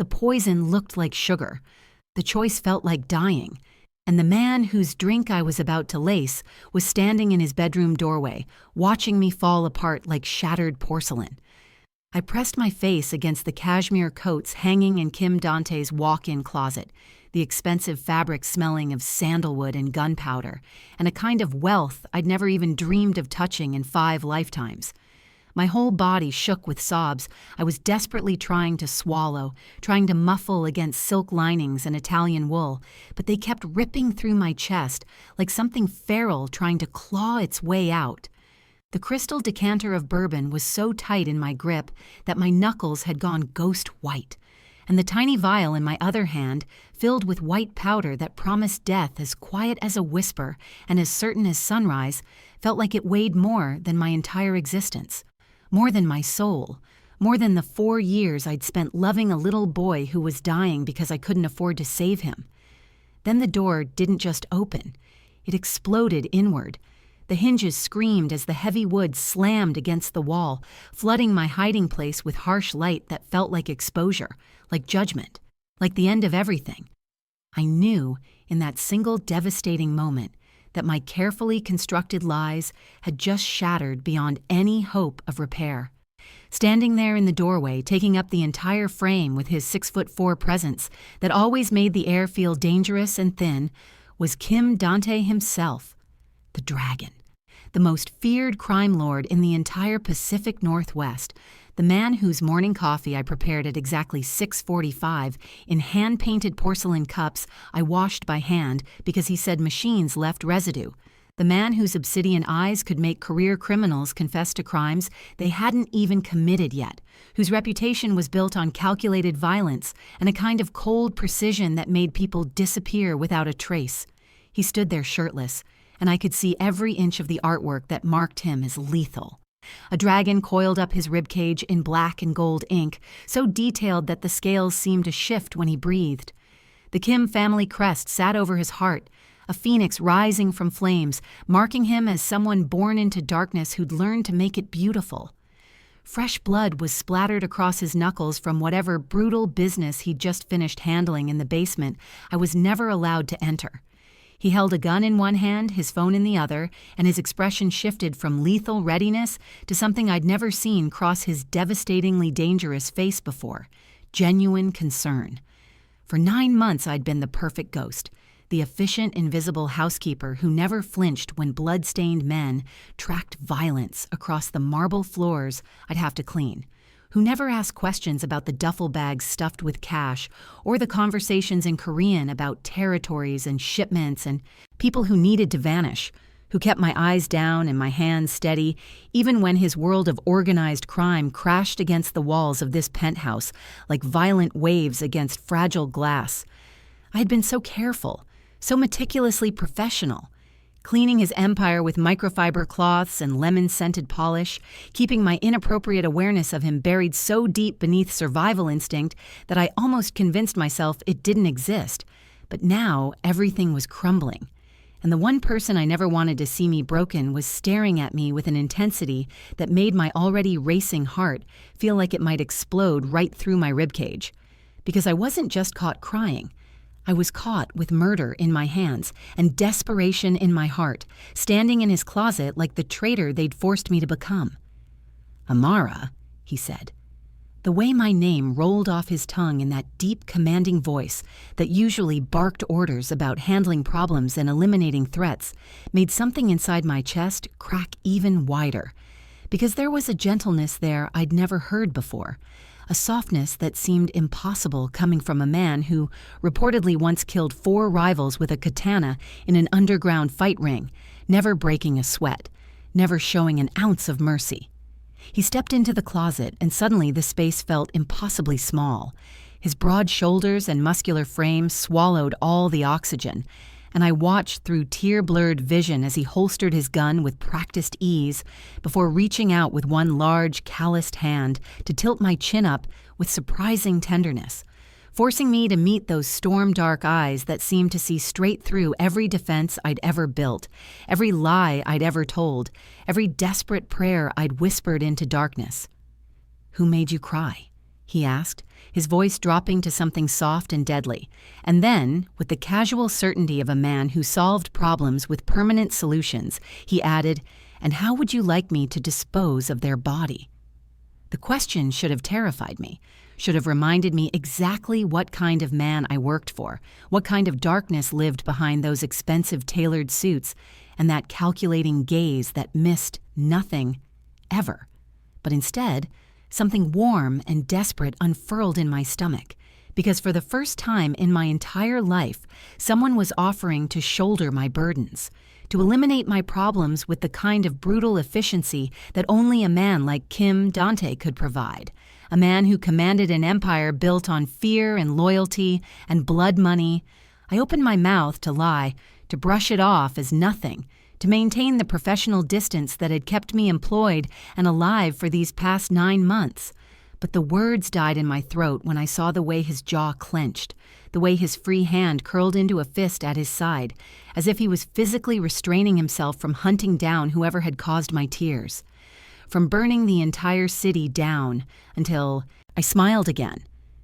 The poison looked like sugar. The choice felt like dying. And the man whose drink I was about to lace was standing in his bedroom doorway, watching me fall apart like shattered porcelain. I pressed my face against the cashmere coats hanging in Kim Dante's walk-in closet, the expensive fabric smelling of sandalwood and gunpowder, and a kind of wealth I'd never even dreamed of touching in 5 lifetimes. My whole body shook with sobs. I was desperately trying to swallow, trying to muffle against silk linings and Italian wool, but they kept ripping through my chest like something feral trying to claw its way out. The crystal decanter of bourbon was so tight in my grip that my knuckles had gone ghost white, and the tiny vial in my other hand, filled with white powder that promised death as quiet as a whisper and as certain as sunrise, felt like it weighed more than my entire existence. More than my soul, more than the 4 years I'd spent loving a little boy who was dying because I couldn't afford to save him. Then the door didn't just open. It exploded inward. The hinges screamed as the heavy wood slammed against the wall, flooding my hiding place with harsh light that felt like exposure, like judgment, like the end of everything. I knew, in that single devastating moment, that my carefully constructed lies had just shattered beyond any hope of repair. Standing there in the doorway, taking up the entire frame with his 6'4" presence that always made the air feel dangerous and thin, was Kim Dante himself, the dragon, the most feared crime lord in the entire Pacific Northwest, the man whose morning coffee I prepared at exactly 6:45 in hand-painted porcelain cups I washed by hand because he said machines left residue, the man whose obsidian eyes could make career criminals confess to crimes they hadn't even committed yet, whose reputation was built on calculated violence and a kind of cold precision that made people disappear without a trace. He stood there shirtless, and I could see every inch of the artwork that marked him as lethal. A dragon coiled up his ribcage in black and gold ink, so detailed that the scales seemed to shift when he breathed. The Kim family crest sat over his heart, a phoenix rising from flames, marking him as someone born into darkness who'd learned to make it beautiful. Fresh blood was splattered across his knuckles from whatever brutal business he'd just finished handling in the basement I was never allowed to enter. He held a gun in one hand, his phone in the other, and his expression shifted from lethal readiness to something I'd never seen cross his devastatingly dangerous face before, genuine concern. For 9 months I'd been the perfect ghost, the efficient, invisible housekeeper who never flinched when blood-stained men tracked violence across the marble floors I'd have to clean, who never asked questions about the duffel bags stuffed with cash or the conversations in Korean about territories and shipments and people who needed to vanish, who kept my eyes down and my hands steady even when his world of organized crime crashed against the walls of this penthouse like violent waves against fragile glass. I had been so careful, so meticulously professional, cleaning his empire with microfiber cloths and lemon-scented polish, keeping my inappropriate awareness of him buried so deep beneath survival instinct that I almost convinced myself it didn't exist. But now everything was crumbling, and the one person I never wanted to see me broken was staring at me with an intensity that made my already racing heart feel like it might explode right through my ribcage. Because I wasn't just caught crying. I was caught with murder in my hands and desperation in my heart, standing in his closet like the traitor they'd forced me to become. "Amara," he said. The way my name rolled off his tongue in that deep, commanding voice that usually barked orders about handling problems and eliminating threats made something inside my chest crack even wider, because there was a gentleness there I'd never heard before, a softness that seemed impossible coming from a man who reportedly once killed 4 rivals with a katana in an underground fight ring, never breaking a sweat, never showing an ounce of mercy. He stepped into the closet, and suddenly the space felt impossibly small. His broad shoulders and muscular frame swallowed all the oxygen, and I watched through tear-blurred vision as he holstered his gun with practiced ease before reaching out with one large, calloused hand to tilt my chin up with surprising tenderness, forcing me to meet those storm-dark eyes that seemed to see straight through every defense I'd ever built, every lie I'd ever told, every desperate prayer I'd whispered into darkness. "Who made you cry?" he asked, his voice dropping to something soft and deadly. And then, with the casual certainty of a man who solved problems with permanent solutions, he added, "And how would you like me to dispose of their body?" The question should have terrified me, should have reminded me exactly what kind of man I worked for, what kind of darkness lived behind those expensive tailored suits, and that calculating gaze that missed nothing, ever. But instead, something warm and desperate unfurled in my stomach, because for the first time in my entire life, someone was offering to shoulder my burdens, to eliminate my problems with the kind of brutal efficiency that only a man like Kim Dante could provide, a man who commanded an empire built on fear and loyalty and blood money. I opened my mouth to lie, to brush it off as nothing, to maintain the professional distance that had kept me employed and alive for these past 9 months. But the words died in my throat when I saw the way his jaw clenched, the way his free hand curled into a fist at his side, as if he was physically restraining himself from hunting down whoever had caused my tears, from burning the entire city down, until I smiled again.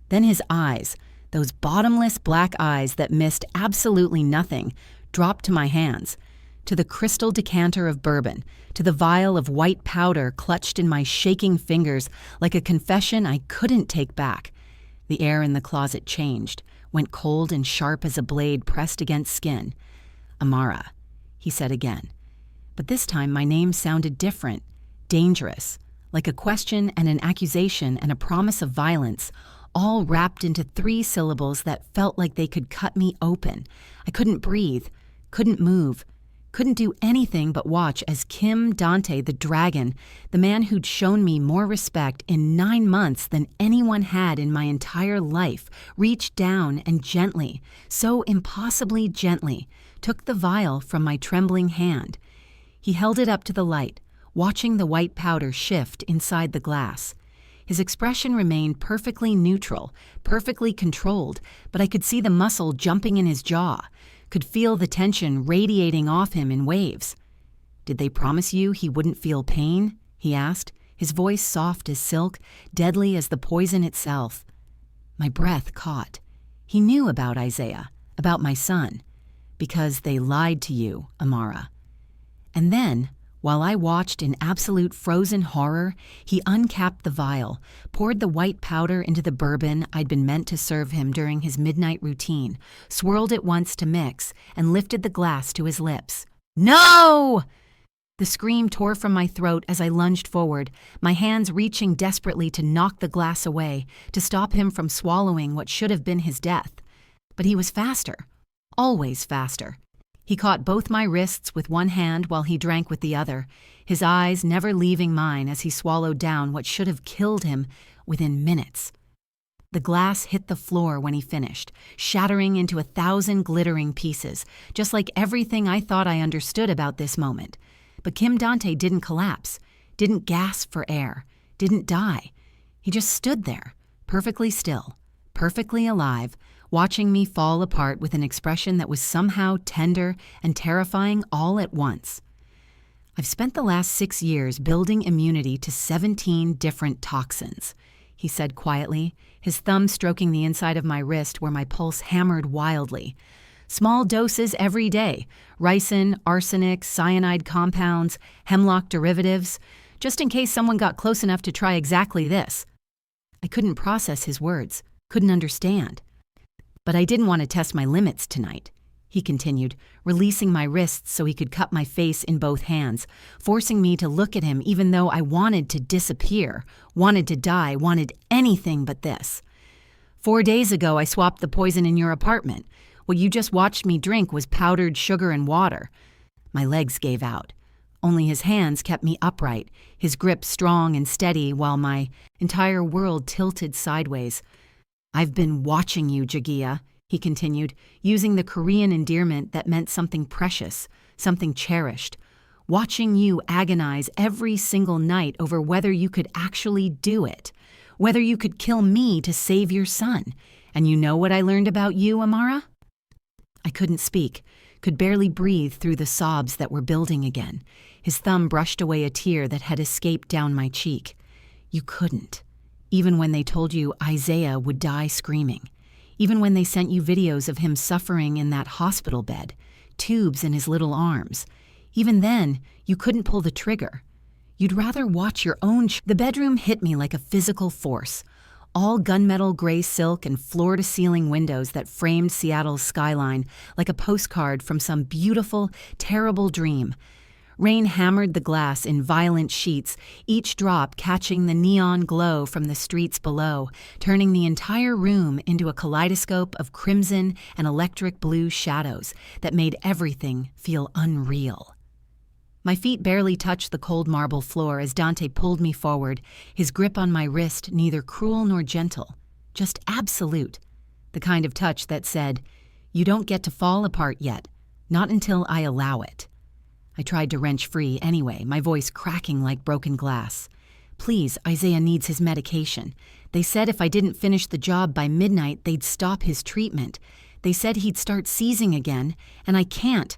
Then his eyes, those bottomless black eyes that missed absolutely nothing, dropped to my hands, to the crystal decanter of bourbon, to the vial of white powder clutched in my shaking fingers like a confession I couldn't take back. The air in the closet changed, went cold and sharp as a blade pressed against skin. "Amara," he said again. But this time my name sounded different, dangerous, like a question and an accusation and a promise of violence, all wrapped into 3 syllables that felt like they could cut me open. I couldn't breathe, couldn't move, couldn't do anything but watch as Kim Dante, the dragon, the man who'd shown me more respect in 9 months than anyone had in my entire life, reached down and gently, so impossibly gently, took the vial from my trembling hand. He held it up to the light, watching the white powder shift inside the glass. His expression remained perfectly neutral, perfectly controlled, but I could see the muscle jumping in his jaw, could feel the tension radiating off him in waves. "Did they promise you he wouldn't feel pain?" he asked, his voice soft as silk, deadly as the poison itself. My breath caught. He knew about Isaiah, about my son. "Because they lied to you, Amara." And then, while I watched in absolute frozen horror, he uncapped the vial, poured the white powder into the bourbon I'd been meant to serve him during his midnight routine, swirled it once to mix, and lifted the glass to his lips. "No!" The scream tore from my throat as I lunged forward, my hands reaching desperately to knock the glass away, to stop him from swallowing what should have been his death. But he was faster, always faster. He caught both my wrists with one hand while he drank with the other, his eyes never leaving mine as he swallowed down what should have killed him within minutes. The glass hit the floor when he finished, shattering into 1,000 glittering pieces, just like everything I thought I understood about this moment. But Kim Dante didn't collapse, didn't gasp for air, didn't die. He just stood there, perfectly still, perfectly alive, watching me fall apart with an expression that was somehow tender and terrifying all at once. "I've spent the last 6 years building immunity to 17 different toxins," he said quietly, his thumb stroking the inside of my wrist where my pulse hammered wildly. "Small doses every day, ricin, arsenic, cyanide compounds, hemlock derivatives, just in case someone got close enough to try exactly this." I couldn't process his words, couldn't understand. "But I didn't want to test my limits tonight," he continued, releasing my wrists so he could cup my face in both hands, forcing me to look at him even though I wanted to disappear, wanted to die, wanted anything but this. "4 days ago I swapped the poison in your apartment. What you just watched me drink was powdered sugar and water." My legs gave out. Only his hands kept me upright, his grip strong and steady while my entire world tilted sideways. "I've been watching you, Jagia," he continued, using the Korean endearment that meant something precious, something cherished. "Watching you agonize every single night over whether you could actually do it, whether you could kill me to save your son. And you know what I learned about you, Amara?" I couldn't speak, could barely breathe through the sobs that were building again. His thumb brushed away a tear that had escaped down my cheek. "You couldn't. Even when they told you Isaiah would die screaming. Even when they sent you videos of him suffering in that hospital bed, tubes in his little arms. Even then, you couldn't pull the trigger. You'd rather watch your own The bedroom hit me like a physical force. All gunmetal gray silk and floor-to-ceiling windows that framed Seattle's skyline like a postcard from some beautiful, terrible dream. Rain hammered the glass in violent sheets, each drop catching the neon glow from the streets below, turning the entire room into a kaleidoscope of crimson and electric blue shadows that made everything feel unreal. My feet barely touched the cold marble floor as Dante pulled me forward, his grip on my wrist neither cruel nor gentle, just absolute, the kind of touch that said, "You don't get to fall apart yet, not until I allow it." I tried to wrench free anyway, my voice cracking like broken glass. "Please, Isaiah needs his medication. They said if I didn't finish the job by midnight, they'd stop his treatment. They said he'd start seizing again, and I can't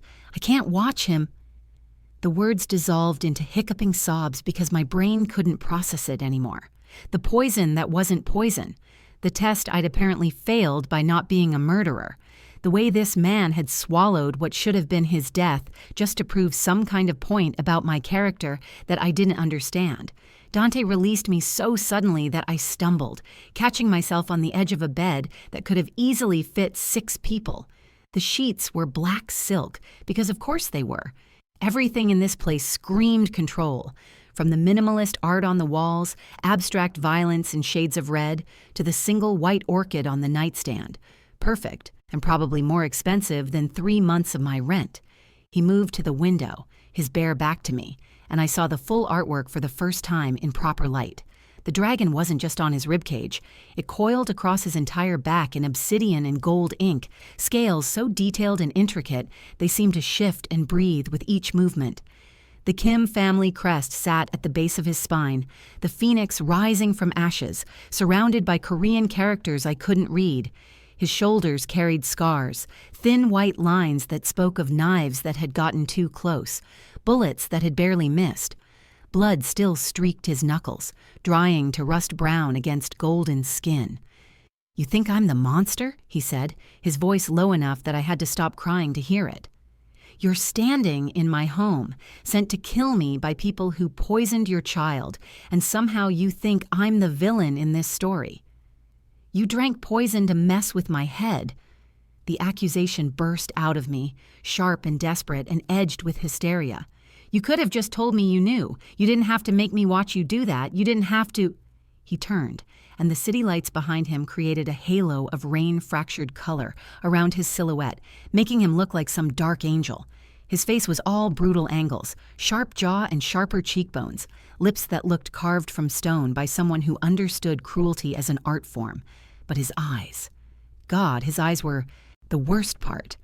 watch him." The words dissolved into hiccuping sobs because my brain couldn't process it anymore. The poison that wasn't poison. The test I'd apparently failed by not being a murderer. The way this man had swallowed what should have been his death just to prove some kind of point about my character that I didn't understand. Dante released me so suddenly that I stumbled, catching myself on the edge of a bed that could have easily fit 6 people. The sheets were black silk, because of course they were. Everything in this place screamed control, from the minimalist art on the walls, abstract violence in shades of red, to the single white orchid on the nightstand. Perfect, and probably more expensive than 3 months of my rent. He moved to the window, his bare back to me, and I saw the full artwork for the first time in proper light. The dragon wasn't just on his ribcage. It coiled across his entire back in obsidian and gold ink, scales so detailed and intricate they seemed to shift and breathe with each movement. The Kim family crest sat at the base of his spine, the phoenix rising from ashes, surrounded by Korean characters I couldn't read. His shoulders carried scars, thin white lines that spoke of knives that had gotten too close, bullets that had barely missed. Blood still streaked his knuckles, drying to rust brown against golden skin. "You think I'm the monster?" he said, his voice low enough that I had to stop crying to hear it. "You're standing in my home, sent to kill me by people who poisoned your child, and somehow you think I'm the villain in this story. You drank poison to mess with my head." The accusation burst out of me, sharp and desperate and edged with hysteria. "You could have just told me you knew. You didn't have to make me watch you do that. You didn't have to—" He turned, and the city lights behind him created a halo of rain-fractured color around his silhouette, making him look like some dark angel. His face was all brutal angles, sharp jaw and sharper cheekbones, lips that looked carved from stone by someone who understood cruelty as an art form. But his eyes. God, his eyes were the worst part.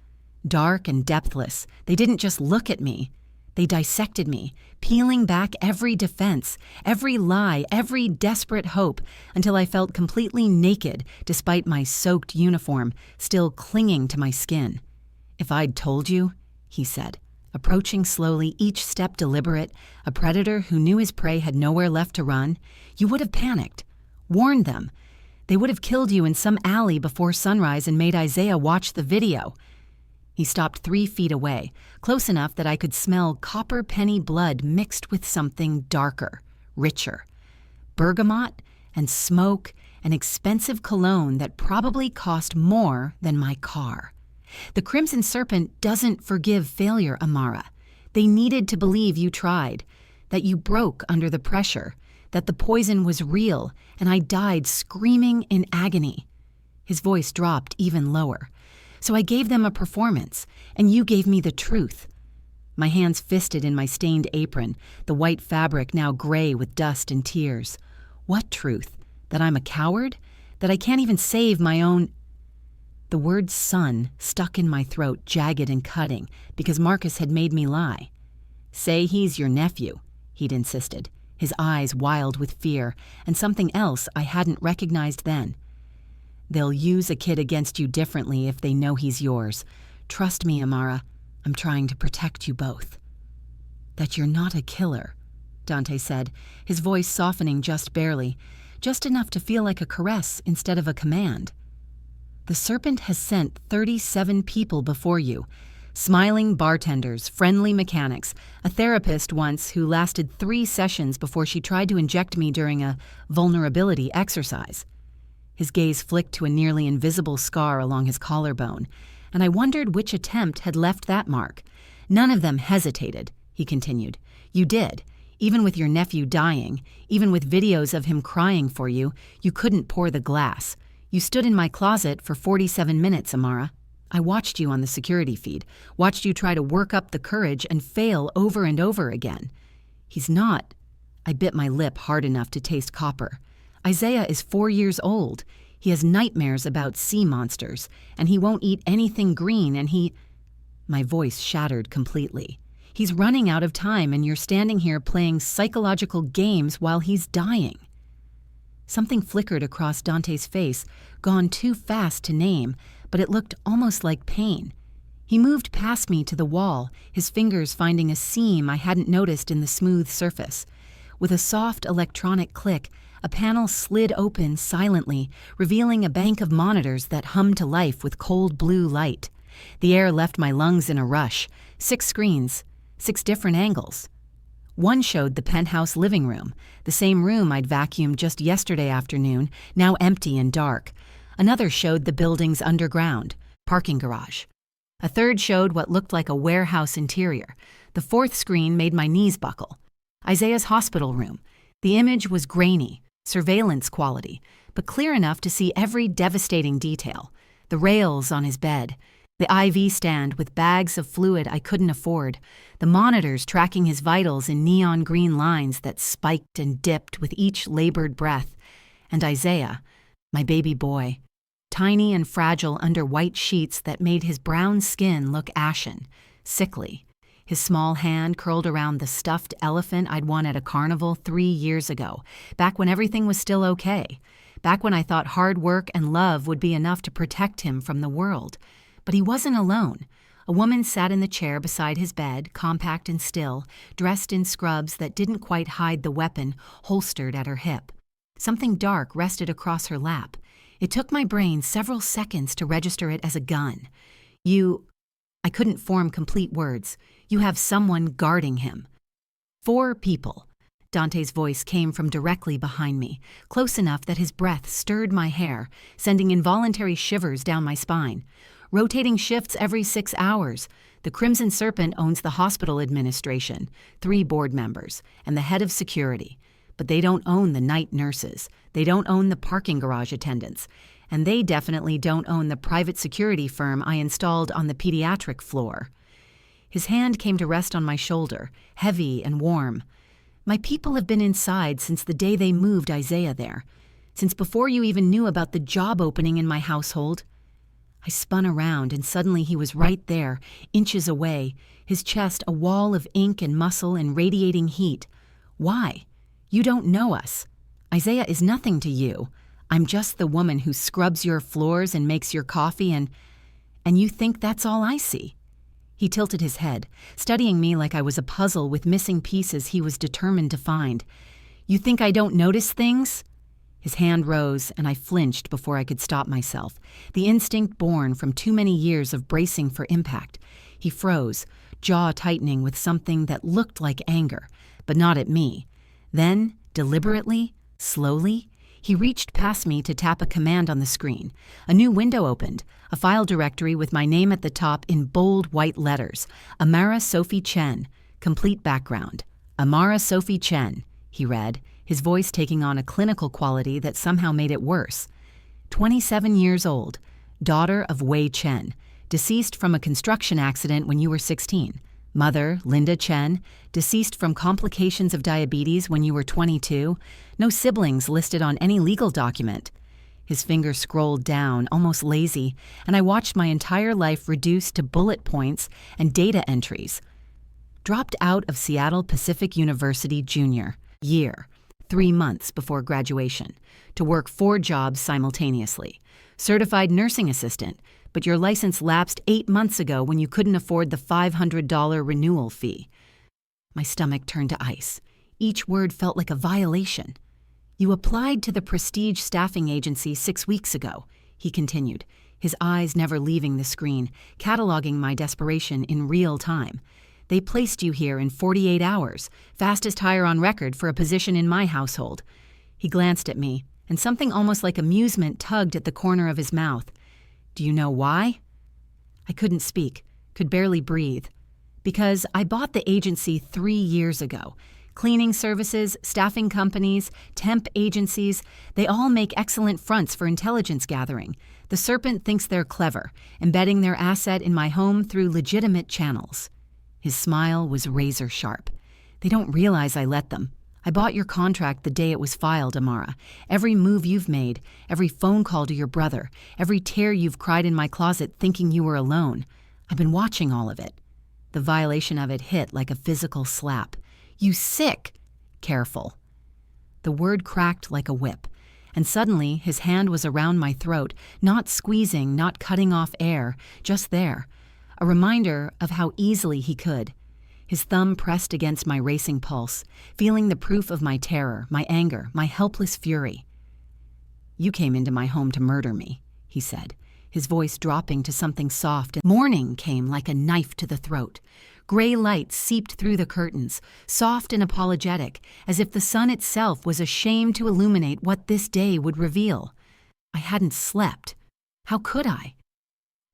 Dark and depthless, they didn't just look at me. They dissected me, peeling back every defense, every lie, every desperate hope, until I felt completely naked despite my soaked uniform still clinging to my skin. "If I'd told you," he said, approaching slowly, each step deliberate, a predator who knew his prey had nowhere left to run, "you would have panicked, warned them. They would have killed you in some alley before sunrise and made Isaiah watch the video." He stopped 3 feet away, close enough that I could smell copper penny blood mixed with something darker, richer. Bergamot and smoke and expensive cologne that probably cost more than my car. The Crimson Serpent doesn't forgive failure, Amara. They needed to believe you tried, that you broke under the pressure, that the poison was real, and I died screaming in agony. His voice dropped even lower. "So I gave them a performance, and you gave me the truth." My hands fisted in my stained apron, the white fabric now gray with dust and tears. What truth? That I'm a coward? That I can't even save my own— The word son stuck in my throat, jagged and cutting, because Marcus had made me lie. "Say he's your nephew," he'd insisted, his eyes wild with fear, and something else I hadn't recognized then. "They'll use a kid against you differently if they know he's yours. Trust me, Amara. I'm trying to protect you both." "That you're not a killer," Dante said, his voice softening just barely. just enough to feel like a caress instead of a command. The serpent has sent 37 people before you. Smiling bartenders, friendly mechanics, a therapist once who lasted 3 sessions before she tried to inject me during a vulnerability exercise. His gaze flicked to a nearly invisible scar along his collarbone, and I wondered which attempt had left that mark. None of them hesitated, he continued. You did. Even with your nephew dying, even with videos of him crying for you, you couldn't pour the glass. You stood in my closet for 47 minutes, Amara. I watched you on the security feed, watched you try to work up the courage and fail over and over again. He's not. I bit my lip hard enough to taste copper. Isaiah is 4 years old. He has nightmares about sea monsters, and he won't eat anything green, and he... My voice shattered completely. He's running out of time, and you're standing here playing psychological games while he's dying. Something flickered across Dante's face, gone too fast to name, but it looked almost like pain. He moved past me to the wall, his fingers finding a seam I hadn't noticed in the smooth surface. With a soft electronic click, a panel slid open silently, revealing a bank of monitors that hummed to life with cold blue light. The air left my lungs in a rush. 6 screens, 6 different angles. One showed the penthouse living room, the same room I'd vacuumed just yesterday afternoon, now empty and dark. Another showed the building's underground, parking garage. A third showed what looked like a warehouse interior. The 4th screen made my knees buckle. Isaiah's hospital room. The image was grainy, surveillance quality, but clear enough to see every devastating detail. The rails on his bed, the IV stand with bags of fluid I couldn't afford, the monitors tracking his vitals in neon green lines that spiked and dipped with each labored breath, and Isaiah, my baby boy, tiny and fragile under white sheets that made his brown skin look ashen, sickly, his small hand curled around the stuffed elephant I'd won at a carnival 3 years ago, back when everything was still okay, back when I thought hard work and love would be enough to protect him from the world. But he wasn't alone. A woman sat in the chair beside his bed, compact and still, dressed in scrubs that didn't quite hide the weapon holstered at her hip. Something dark rested across her lap. It took my brain several seconds to register it as a gun. I couldn't form complete words. You have someone guarding him. 4 people. Dante's voice came from directly behind me, close enough that his breath stirred my hair, sending involuntary shivers down my spine. Rotating shifts every 6 hours. The Crimson Serpent owns the hospital administration, 3 board members, and the head of security. But they don't own the night nurses. They don't own the parking garage attendants. And they definitely don't own the private security firm I installed on the pediatric floor. His hand came to rest on my shoulder, heavy and warm. My people have been inside since the day they moved Isaiah there. Since before you even knew about the job opening in my household. I spun around, and suddenly he was right there, inches away, his chest a wall of ink and muscle and radiating heat. Why? You don't know us. Isaiah is nothing to you. I'm just the woman who scrubs your floors and makes your coffee, and you think that's all I see. He tilted his head, studying me like I was a puzzle with missing pieces he was determined to find. You think I don't notice things? His hand rose, and I flinched before I could stop myself, the instinct born from too many years of bracing for impact. He froze, jaw tightening with something that looked like anger, but not at me. Then, deliberately, slowly, he reached past me to tap a command on the screen. A new window opened, a file directory with my name at the top in bold white letters. Amara Sophie Chen, complete background. Amara Sophie Chen, he read, his voice taking on a clinical quality that somehow made it worse. 27 years old, daughter of Wei Chen, deceased from a construction accident when you were 16. Mother, Linda Chen, deceased from complications of diabetes when you were 22. No siblings listed on any legal document. His finger scrolled down, almost lazy, and I watched my entire life reduced to bullet points and data entries. Dropped out of Seattle Pacific University Junior. Year. 3 months before graduation, to work 4 jobs simultaneously. Certified nursing assistant, but your license lapsed 8 months ago when you couldn't afford the $500 renewal fee. My stomach turned to ice. Each word felt like a violation. You applied to the prestige staffing agency 6 weeks ago, he continued, his eyes never leaving the screen, cataloging my desperation in real time. They placed you here in 48 hours, fastest hire on record for a position in my household. He glanced at me, and something almost like amusement tugged at the corner of his mouth. Do you know why? I couldn't speak, could barely breathe. Because I bought the agency 3 years ago. Cleaning services, staffing companies, temp agencies, they all make excellent fronts for intelligence gathering. The serpent thinks they're clever, embedding their asset in my home through legitimate channels. His smile was razor sharp. They don't realize I let them. I bought your contract the day it was filed, Amara. Every move you've made, every phone call to your brother, every tear you've cried in my closet thinking you were alone. I've been watching all of it. The violation of it hit like a physical slap. You sick! Careful. The word cracked like a whip, and suddenly his hand was around my throat, not squeezing, not cutting off air, just there. A reminder of how easily he could. His thumb pressed against my racing pulse, feeling the proof of my terror, my anger, my helpless fury. You came into my home to murder me, he said, his voice dropping to something soft. Morning came like a knife to the throat. Gray light seeped through the curtains, soft and apologetic, as if the sun itself was ashamed to illuminate what this day would reveal. I hadn't slept. How could I?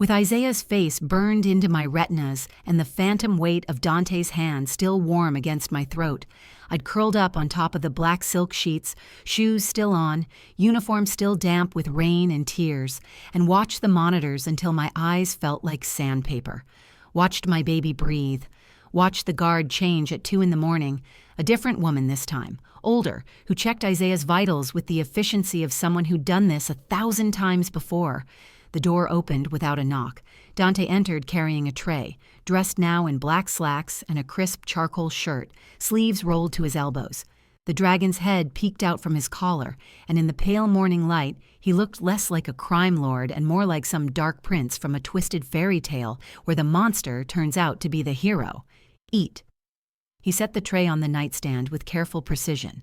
With Isaiah's face burned into my retinas and the phantom weight of Dante's hand still warm against my throat, I'd curled up on top of the black silk sheets, shoes still on, uniform still damp with rain and tears, and watched the monitors until my eyes felt like sandpaper. Watched my baby breathe. Watched the guard change at 2 a.m, a different woman this time, older, who checked Isaiah's vitals with the efficiency of someone who'd done this 1,000 times before. The door opened without a knock. Dante entered carrying a tray, dressed now in black slacks and a crisp charcoal shirt, sleeves rolled to his elbows. The dragon's head peeked out from his collar, and in the pale morning light, he looked less like a crime lord and more like some dark prince from a twisted fairy tale where the monster turns out to be the hero. Eat. He set the tray on the nightstand with careful precision.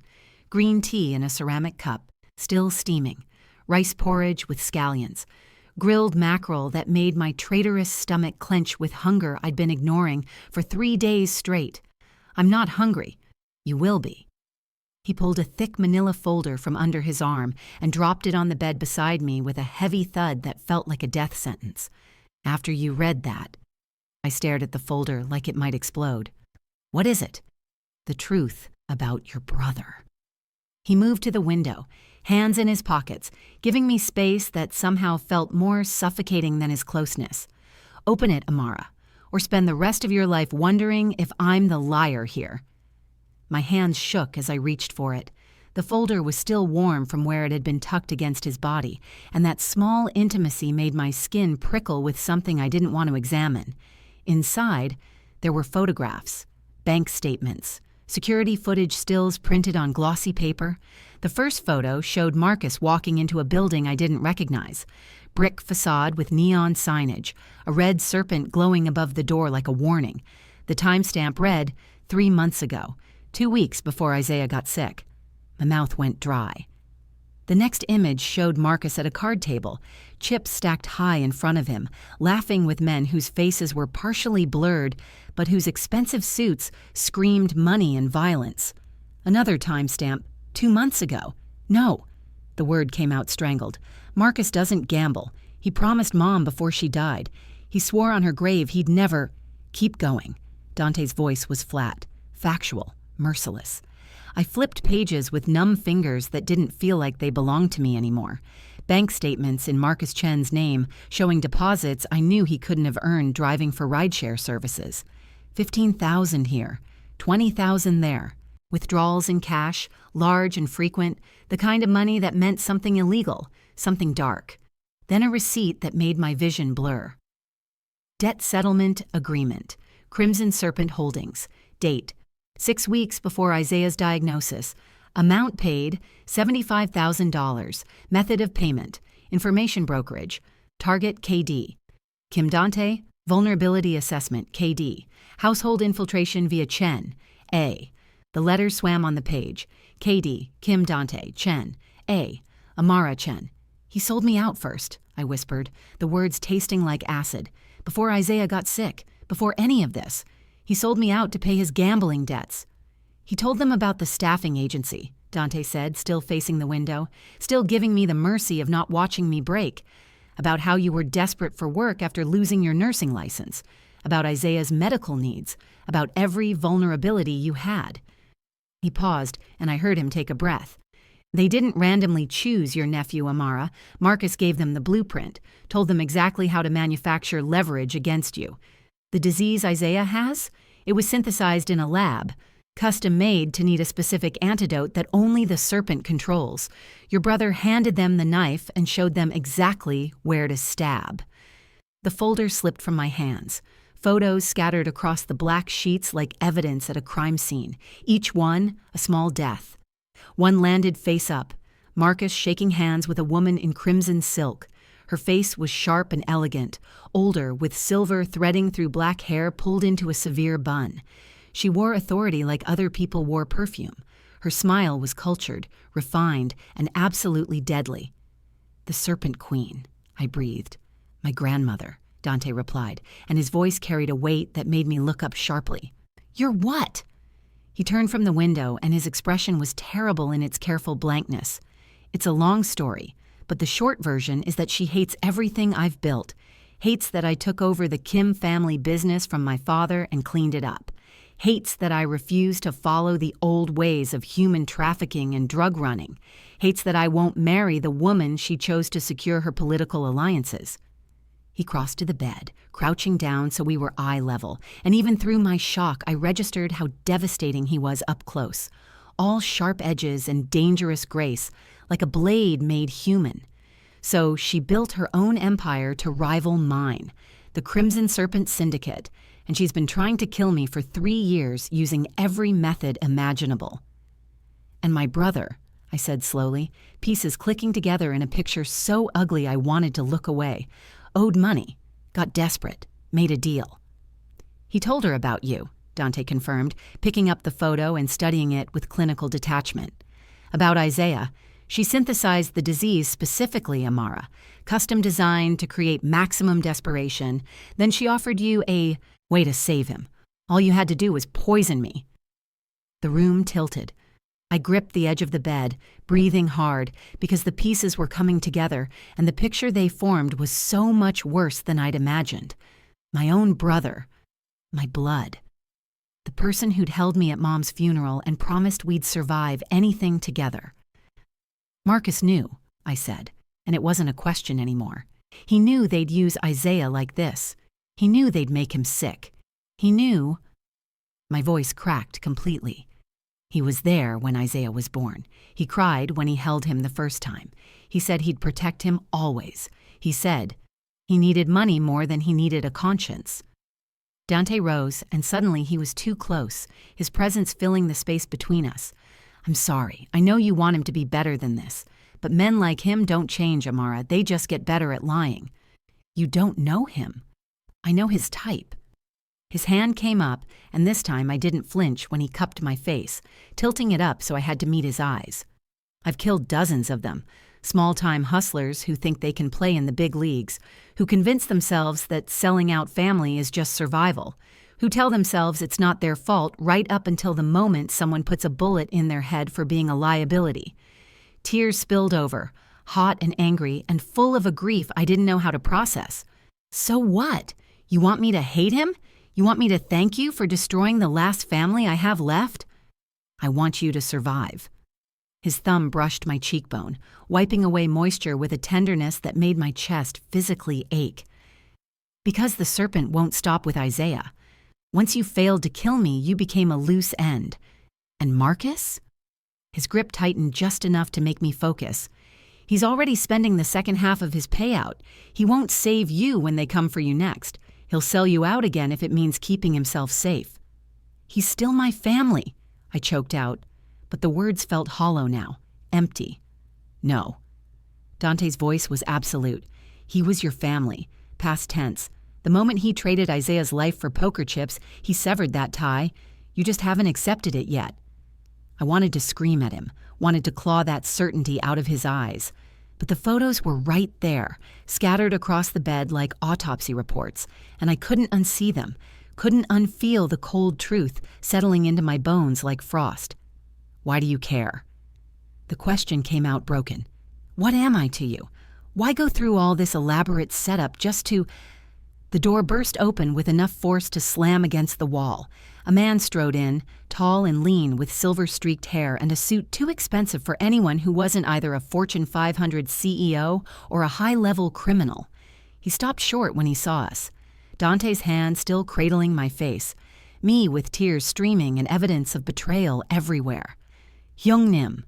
Green tea in a ceramic cup, still steaming. Rice porridge with scallions. Grilled mackerel that made my traitorous stomach clench with hunger I'd been ignoring for 3 days straight. I'm not hungry. You will be. He pulled a thick manila folder from under his arm and dropped it on the bed beside me with a heavy thud that felt like a death sentence. After you read that, I stared at the folder like it might explode. What is it? The truth about your brother. He moved to the window, hands in his pockets, giving me space that somehow felt more suffocating than his closeness. Open it, Amara, or spend the rest of your life wondering if I'm the liar here. My hands shook as I reached for it. The folder was still warm from where it had been tucked against his body, and that small intimacy made my skin prickle with something I didn't want to examine. Inside, there were photographs, bank statements, security footage stills printed on glossy paper. The first photo showed Marcus walking into a building I didn't recognize. Brick facade with neon signage, a red serpent glowing above the door like a warning. The timestamp read, 3 months ago. 2 weeks before Isaiah got sick. My mouth went dry. The next image showed Marcus at a card table, chips stacked high in front of him, laughing with men whose faces were partially blurred, but whose expensive suits screamed money and violence. Another timestamp, 2 months ago. No, the word came out strangled. Marcus doesn't gamble. He promised Mom before she died. He swore on her grave he'd never... Keep going. Dante's voice was flat, factual. Merciless. I flipped pages with numb fingers that didn't feel like they belonged to me anymore. Bank statements in Marcus Chen's name showing deposits I knew he couldn't have earned driving for rideshare services. 15,000 here, 20,000 there. Withdrawals in cash, large and frequent, the kind of money that meant something illegal, something dark. Then a receipt that made my vision blur. Debt settlement agreement. Crimson Serpent Holdings. Date. 6 weeks before Isaiah's diagnosis. Amount paid, $75,000. Method of payment. Information brokerage. Target KD. Kim Dante. Vulnerability assessment KD. Household infiltration via Chen. A. The letters swam on the page. KD, Kim Dante, Chen, A, Amara Chen. He sold me out first, I whispered, the words tasting like acid. Before Isaiah got sick, before any of this. He sold me out to pay his gambling debts. He told them about the staffing agency, Dante said, still facing the window, still giving me the mercy of not watching me break. About how you were desperate for work after losing your nursing license. About Isaiah's medical needs. About every vulnerability you had. He paused, and I heard him take a breath. They didn't randomly choose your nephew, Amara. Marcus gave them the blueprint, told them exactly how to manufacture leverage against you. The disease Isaiah has? It was synthesized in a lab, custom made to need a specific antidote that only the serpent controls. Your brother handed them the knife and showed them exactly where to stab. The folder slipped from my hands. Photos scattered across the black sheets like evidence at a crime scene, each one a small death. One landed face up, Marcus shaking hands with a woman in crimson silk. Her face was sharp and elegant, older, with silver threading through black hair pulled into a severe bun. She wore authority like other people wore perfume. Her smile was cultured, refined, and absolutely deadly. "The Serpent Queen," I breathed. "My grandmother," Dante replied, and his voice carried a weight that made me look up sharply. "You're what?" He turned from the window, and his expression was terrible in its careful blankness. "It's a long story, but the short version is that she hates everything I've built, hates that I took over the Kim family business from my father and cleaned it up, hates that I refuse to follow the old ways of human trafficking and drug running, hates that I won't marry the woman she chose to secure her political alliances." He crossed to the bed, crouching down so we were eye level, and even through my shock I registered how devastating he was up close. All sharp edges and dangerous grace, like a blade made human. So she built her own empire to rival mine, the Crimson Serpent Syndicate, and she's been trying to kill me for 3 years using every method imaginable. "And my brother," I said slowly, pieces clicking together in a picture so ugly I wanted to look away, "owed money, got desperate, made a deal." "He told her about you," Dante confirmed, picking up the photo and studying it with clinical detachment. "About Isaiah. She synthesized the disease specifically, Amara, custom designed to create maximum desperation. Then she offered you a way to save him. All you had to do was poison me." The room tilted. I gripped the edge of the bed, breathing hard, because the pieces were coming together, and the picture they formed was so much worse than I'd imagined. My own brother. My blood. The person who'd held me at Mom's funeral and promised we'd survive anything together. "Marcus knew," I said, and it wasn't a question anymore. He knew they'd use Isaiah like this. He knew they'd make him sick. He knew. My voice cracked completely. He was there when Isaiah was born. He cried when he held him the first time. He said he'd protect him always. He said he needed money more than he needed a conscience. Dante rose, and suddenly he was too close, his presence filling the space between us. "I'm sorry. I know you want him to be better than this. But men like him don't change, Amara. They just get better at lying." "You don't know him." "I know his type." His hand came up, and this time I didn't flinch when he cupped my face, tilting it up so I had to meet his eyes. "I've killed dozens of them, small-time hustlers who think they can play in the big leagues, who convince themselves that selling out family is just survival, who tell themselves it's not their fault right up until the moment someone puts a bullet in their head for being a liability." Tears spilled over, hot and angry and full of a grief I didn't know how to process. "So what? You want me to hate him? You want me to thank you for destroying the last family I have left?" "I want you to survive." His thumb brushed my cheekbone, wiping away moisture with a tenderness that made my chest physically ache. "Because the serpent won't stop with Isaiah. Once you failed to kill me, you became a loose end. And Marcus?" His grip tightened just enough to make me focus. "He's already spending the second half of his payout. He won't save you when they come for you next. He'll sell you out again if it means keeping himself safe." "He's still my family," I choked out, but the words felt hollow now, empty. "No." Dante's voice was absolute. "He was your family, past tense. The moment he traded Isaiah's life for poker chips, he severed that tie. You just haven't accepted it yet." I wanted to scream at him, wanted to claw that certainty out of his eyes. But the photos were right there, scattered across the bed like autopsy reports, and I couldn't unsee them, couldn't unfeel the cold truth settling into my bones like frost. Why do you care? The question came out broken. What am I to you? Why go through all this elaborate setup just to... The door burst open with enough force to slam against the wall. A man strode in, tall and lean with silver-streaked hair and a suit too expensive for anyone who wasn't either a Fortune 500 CEO or a high-level criminal. He stopped short when he saw us, Dante's hand still cradling my face, me with tears streaming and evidence of betrayal everywhere. "Hyungnim,"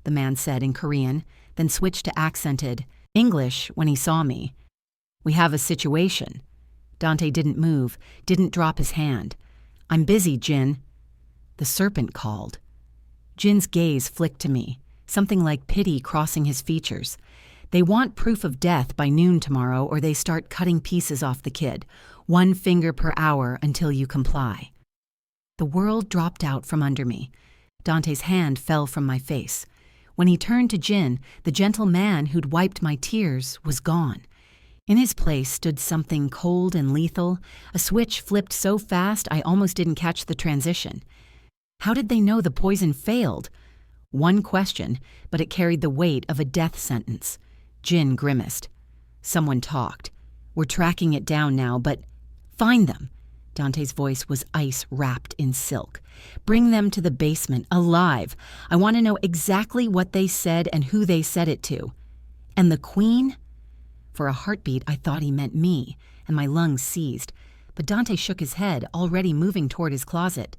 the man said in Korean, then switched to accented English when he saw me. "We have a situation." Dante didn't move, didn't drop his hand. "I'm busy, Jin." The serpent called. Jin's gaze flicked to me, something like pity crossing his features. "They want proof of death by noon tomorrow or they start cutting pieces off the kid, 1 finger per hour until you comply." The world dropped out from under me. Dante's hand fell from my face. When he turned to Jin, the gentle man who'd wiped my tears was gone. In his place stood something cold and lethal, a switch flipped so fast I almost didn't catch the transition. How did they know the poison failed? One question, but it carried the weight of a death sentence. Jin grimaced. "Someone talked. We're tracking it down now, but find them." Dante's voice was ice wrapped in silk. "Bring them to the basement, alive. I want to know exactly what they said and who they said it to. And the Queen?" For a heartbeat, I thought he meant me, and my lungs seized. But Dante shook his head, already moving toward his closet.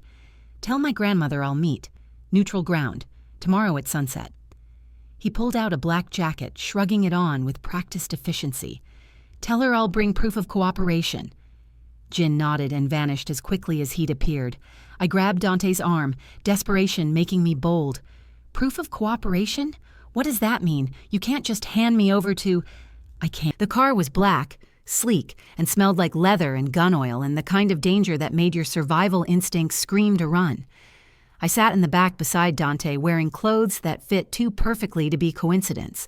"Tell my grandmother I'll meet. Neutral ground. Tomorrow at sunset." He pulled out a black jacket, shrugging it on with practiced efficiency. "Tell her I'll bring proof of cooperation." Jin nodded and vanished as quickly as he'd appeared. I grabbed Dante's arm, desperation making me bold. "Proof of cooperation? What does that mean? You can't just hand me over to..." "I can't." The car was black, sleek, and smelled like leather and gun oil and the kind of danger that made your survival instincts scream to run. I sat in the back beside Dante wearing clothes that fit too perfectly to be coincidence.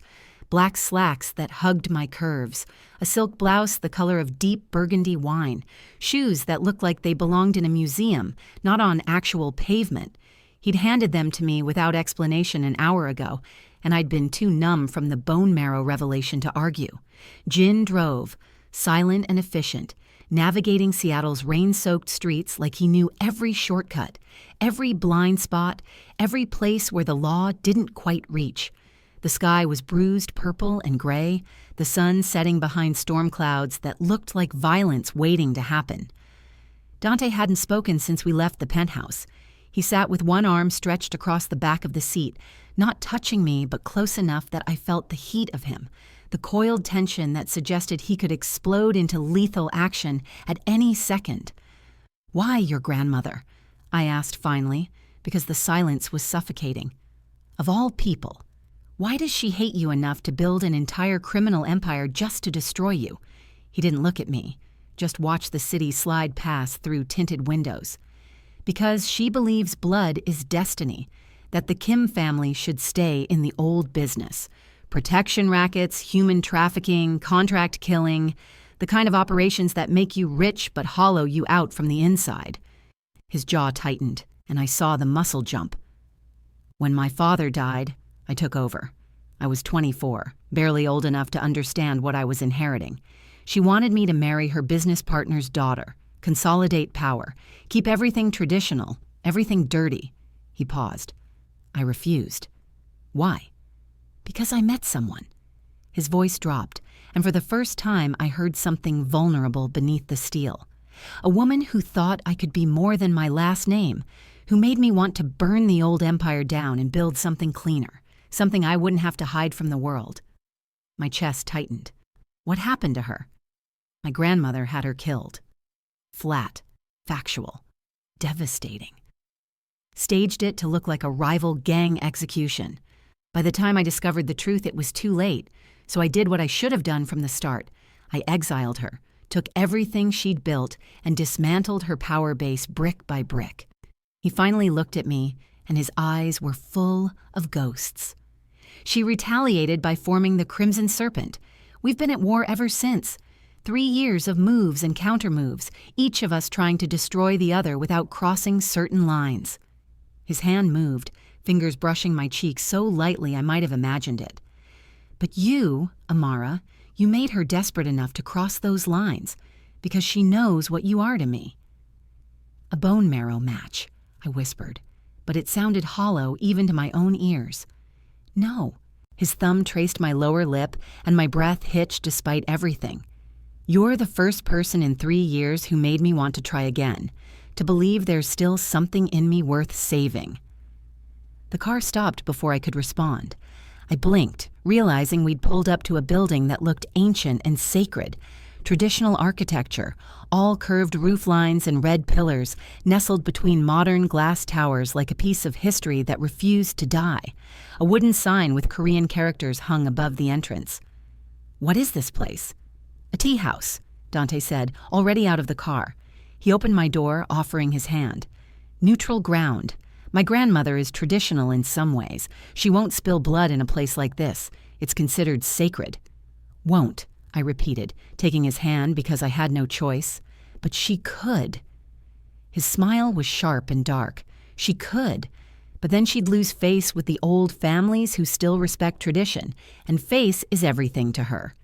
Black slacks that hugged my curves, a silk blouse the color of deep burgundy wine, shoes that looked like they belonged in a museum, not on actual pavement. He'd handed them to me without explanation an hour ago, and I'd been too numb from the bone marrow revelation to argue. Jin drove, silent and efficient, navigating Seattle's rain-soaked streets like he knew every shortcut, every blind spot, every place where the law didn't quite reach. The sky was bruised purple and gray, the sun setting behind storm clouds that looked like violence waiting to happen. Dante hadn't spoken since we left the penthouse. He sat with one arm stretched across the back of the seat, not touching me but close enough that I felt the heat of him, the coiled tension that suggested he could explode into lethal action at any second. "Why your grandmother?" I asked finally, because the silence was suffocating. "Of all people, why does she hate you enough to build an entire criminal empire just to destroy you?" He didn't look at me, just watched the city slide past through tinted windows. "Because she believes blood is destiny, that the Kim family should stay in the old business. Protection rackets, human trafficking, contract killing, the kind of operations that make you rich but hollow you out from the inside." His jaw tightened, and I saw the muscle jump. "When my father died, I took over. I was 24, barely old enough to understand what I was inheriting. She wanted me to marry her business partner's daughter, consolidate power, keep everything traditional, everything dirty." He paused. I refused. "Why?" "Because I met someone." His voice dropped, and for the first time I heard something vulnerable beneath the steel. A woman who thought I could be more than my last name, who made me want to burn the old empire down and build something cleaner, something I wouldn't have to hide from the world. My chest tightened. What happened to her? My grandmother had her killed. Flat, factual, devastating. Staged it to look like a rival gang execution. By the time I discovered the truth, it was too late, so I did what I should have done from the start. I exiled her, took everything she'd built, and dismantled her power base brick by brick. He finally looked at me, and his eyes were full of ghosts. She retaliated by forming the Crimson Serpent. We've been at war ever since. 3 years of moves and countermoves, each of us trying to destroy the other without crossing certain lines. His hand moved, fingers brushing my cheek so lightly I might have imagined it. But you, Amara, you made her desperate enough to cross those lines, because she knows what you are to me. A bone marrow match, I whispered, but it sounded hollow even to my own ears. No. His thumb traced my lower lip, and my breath hitched despite everything. You're the first person in 3 years who made me want to try again, to believe there's still something in me worth saving. The car stopped before I could respond. I blinked, realizing we'd pulled up to a building that looked ancient and sacred. Traditional architecture, all curved roof lines and red pillars, nestled between modern glass towers like a piece of history that refused to die. A wooden sign with Korean characters hung above the entrance. What is this place? A tea house, Dante said, already out of the car. He opened my door, offering his hand. Neutral ground. My grandmother is traditional in some ways. She won't spill blood in a place like this. It's considered sacred. Won't, I repeated, taking his hand because I had no choice. But she could. His smile was sharp and dark. She could. But then she'd lose face with the old families who still respect tradition, and face is everything to her.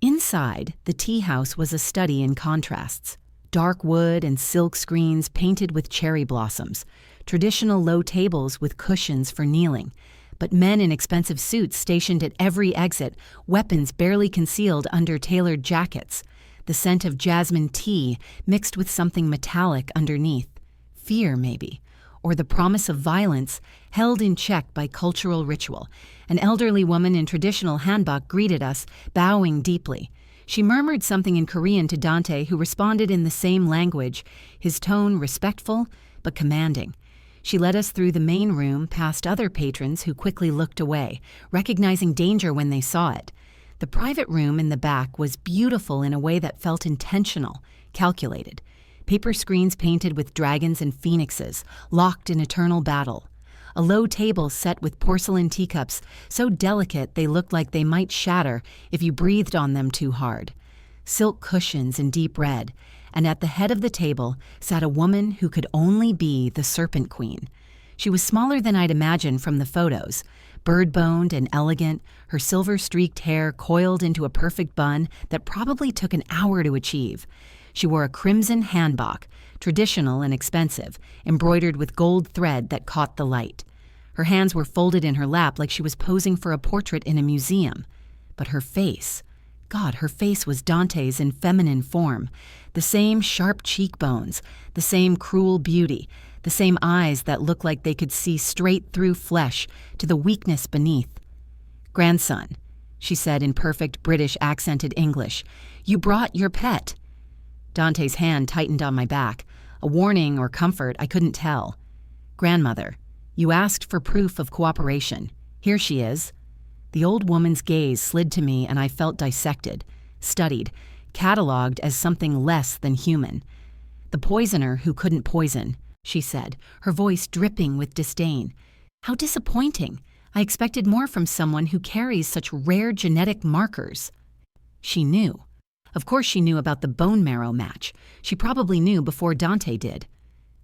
Inside, the tea house was a study in contrasts. Dark wood and silk screens painted with cherry blossoms, traditional low tables with cushions for kneeling, but men in expensive suits stationed at every exit, weapons barely concealed under tailored jackets, the scent of jasmine tea mixed with something metallic underneath, fear maybe, or the promise of violence held in check by cultural ritual. An elderly woman in traditional hanbok greeted us, bowing deeply. She murmured something in Korean to Dante, who responded in the same language, his tone respectful but commanding. She led us through the main room past other patrons who quickly looked away, recognizing danger when they saw it. The private room in the back was beautiful in a way that felt intentional, calculated. Paper screens painted with dragons and phoenixes, locked in eternal battle. A low table set with porcelain teacups, so delicate they looked like they might shatter if you breathed on them too hard. Silk cushions in deep red, and at the head of the table sat a woman who could only be the Serpent Queen. She was smaller than I'd imagined from the photos, bird-boned and elegant, her silver-streaked hair coiled into a perfect bun that probably took an hour to achieve. She wore a crimson hanbok, traditional and expensive, embroidered with gold thread that caught the light. Her hands were folded in her lap like she was posing for a portrait in a museum. But her face, God, her face was Dante's in feminine form. The same sharp cheekbones, the same cruel beauty, the same eyes that looked like they could see straight through flesh to the weakness beneath. "Grandson," she said in perfect British accented English, "you brought your pet." Dante's hand tightened on my back, a warning or comfort I couldn't tell. "Grandmother, you asked for proof of cooperation. Here she is." The old woman's gaze slid to me and I felt dissected, studied, catalogued as something less than human. "The poisoner who couldn't poison," she said, her voice dripping with disdain. "How disappointing. I expected more from someone who carries such rare genetic markers." She knew. Of course she knew about the bone marrow match. She probably knew before Dante did.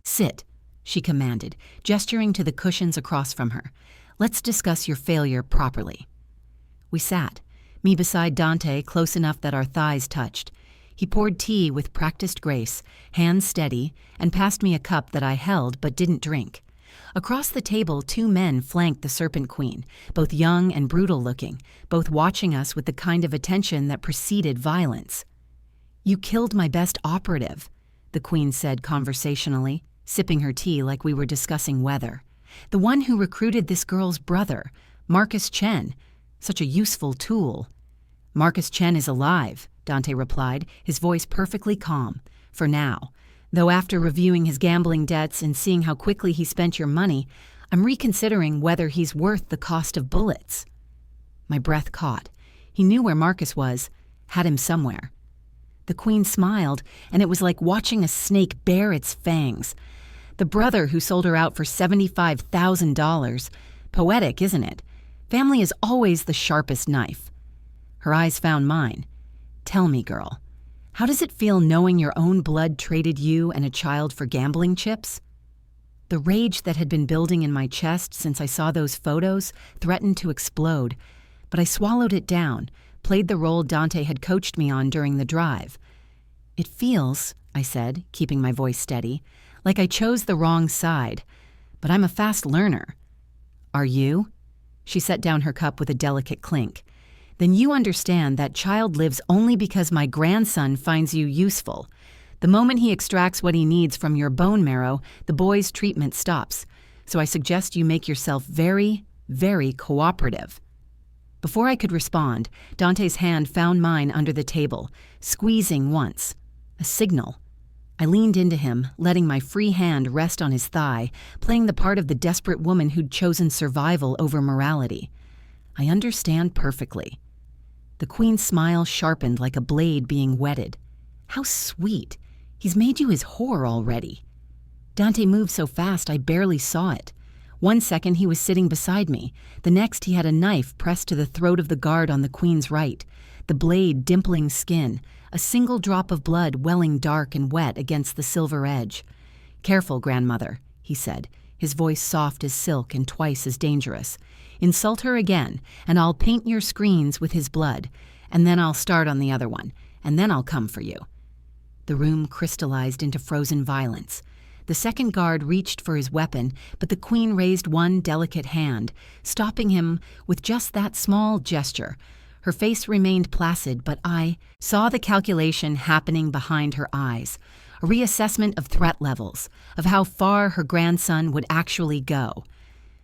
"Sit," she commanded, gesturing to the cushions across from her. "Let's discuss your failure properly." We sat, me beside Dante, close enough that our thighs touched. He poured tea with practiced grace, hands steady, and passed me a cup that I held but didn't drink. Across the table, 2 men flanked the Serpent Queen, both young and brutal-looking, both watching us with the kind of attention that preceded violence. "You killed my best operative," the Queen said conversationally, sipping her tea like we were discussing weather. "The one who recruited this girl's brother, Marcus Chen. Such a useful tool." "Marcus Chen is alive," Dante replied, his voice perfectly calm. "For now. Though after reviewing his gambling debts and seeing how quickly he spent your money, I'm reconsidering whether he's worth the cost of bullets." My breath caught. He knew where Marcus was, had him somewhere. The Queen smiled, and it was like watching a snake bare its fangs. The brother who sold her out for $75,000. Poetic, isn't it? Family is always the sharpest knife. Her eyes found mine. Tell me, girl, how does it feel knowing your own blood traded you and a child for gambling chips? The rage that had been building in my chest since I saw those photos threatened to explode, but I swallowed it down, played the role Dante had coached me on during the drive. It feels, I said, keeping my voice steady, like I chose the wrong side, but I'm a fast learner. Are you? She set down her cup with a delicate clink. Then you understand that child lives only because my grandson finds you useful. The moment he extracts what he needs from your bone marrow, the boy's treatment stops. So I suggest you make yourself very, very cooperative. Before I could respond, Dante's hand found mine under the table, squeezing once. A signal. I leaned into him, letting my free hand rest on his thigh, playing the part of the desperate woman who'd chosen survival over morality. I understand perfectly. The Queen's smile sharpened like a blade being whetted. How sweet. He's made you his whore already. Dante moved so fast I barely saw it. One second he was sitting beside me. The next he had a knife pressed to the throat of the guard on the Queen's right, the blade dimpling skin, a single drop of blood welling dark and wet against the silver edge. Careful, grandmother, he said, his voice soft as silk and twice as dangerous. Insult her again, and I'll paint your screens with his blood, and then I'll start on the other one, and then I'll come for you. The room crystallized into frozen violence. The second guard reached for his weapon, but the Queen raised one delicate hand, stopping him with just that small gesture. Her face remained placid, but I saw the calculation happening behind her eyes, a reassessment of threat levels, of how far her grandson would actually go.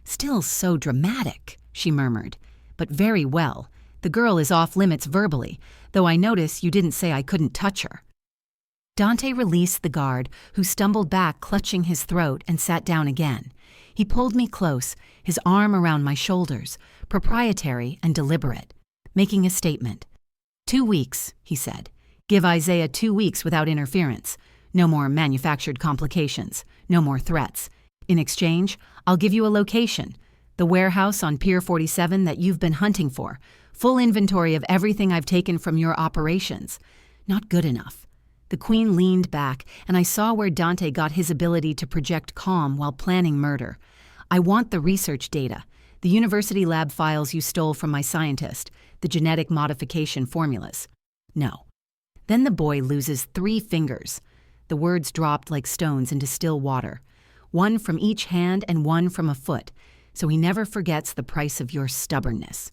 Still so dramatic, she murmured, but very well. The girl is off limits verbally, though I notice you didn't say I couldn't touch her. Dante released the guard, who stumbled back clutching his throat and sat down again. He pulled me close, his arm around my shoulders, proprietary and deliberate, making a statement. 2 weeks, he said. Give Isaiah 2 weeks without interference. No more manufactured complications. No more threats. In exchange, I'll give you a location, the warehouse on Pier 47 that you've been hunting for, full inventory of everything I've taken from your operations. Not good enough. The Queen leaned back, and I saw where Dante got his ability to project calm while planning murder. I want the research data, the university lab files you stole from my scientist, the genetic modification formulas. No. Then the boy loses 3 fingers. The words dropped like stones into still water. 1 from each hand and 1 from a foot, so he never forgets the price of your stubbornness.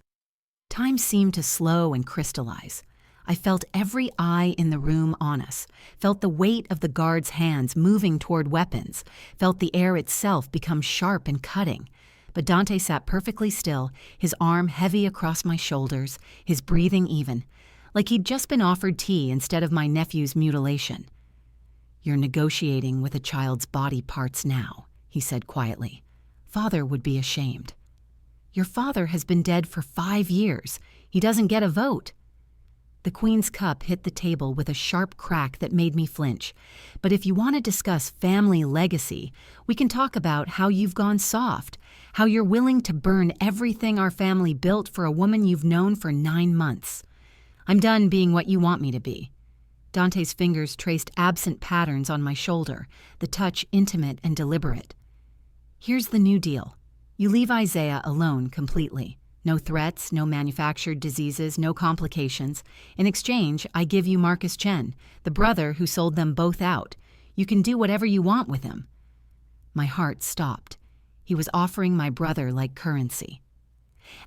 Time seemed to slow and crystallize. I felt every eye in the room on us, felt the weight of the guard's hands moving toward weapons, felt the air itself become sharp and cutting. But Dante sat perfectly still, his arm heavy across my shoulders, his breathing even, like he'd just been offered tea instead of my nephew's mutilation. You're negotiating with a child's body parts now, he said quietly. Father would be ashamed. Your father has been dead for 5 years. He doesn't get a vote. The Queen's cup hit the table with a sharp crack that made me flinch. But if you want to discuss family legacy, we can talk about how you've gone soft, how you're willing to burn everything our family built for a woman you've known for 9 months. I'm done being what you want me to be. Dante's fingers traced absent patterns on my shoulder, the touch intimate and deliberate. Here's the new deal. You leave Isaiah alone completely. No threats, no manufactured diseases, no complications. In exchange, I give you Marcus Chen, the brother who sold them both out. You can do whatever you want with him. My heart stopped. He was offering my brother like currency.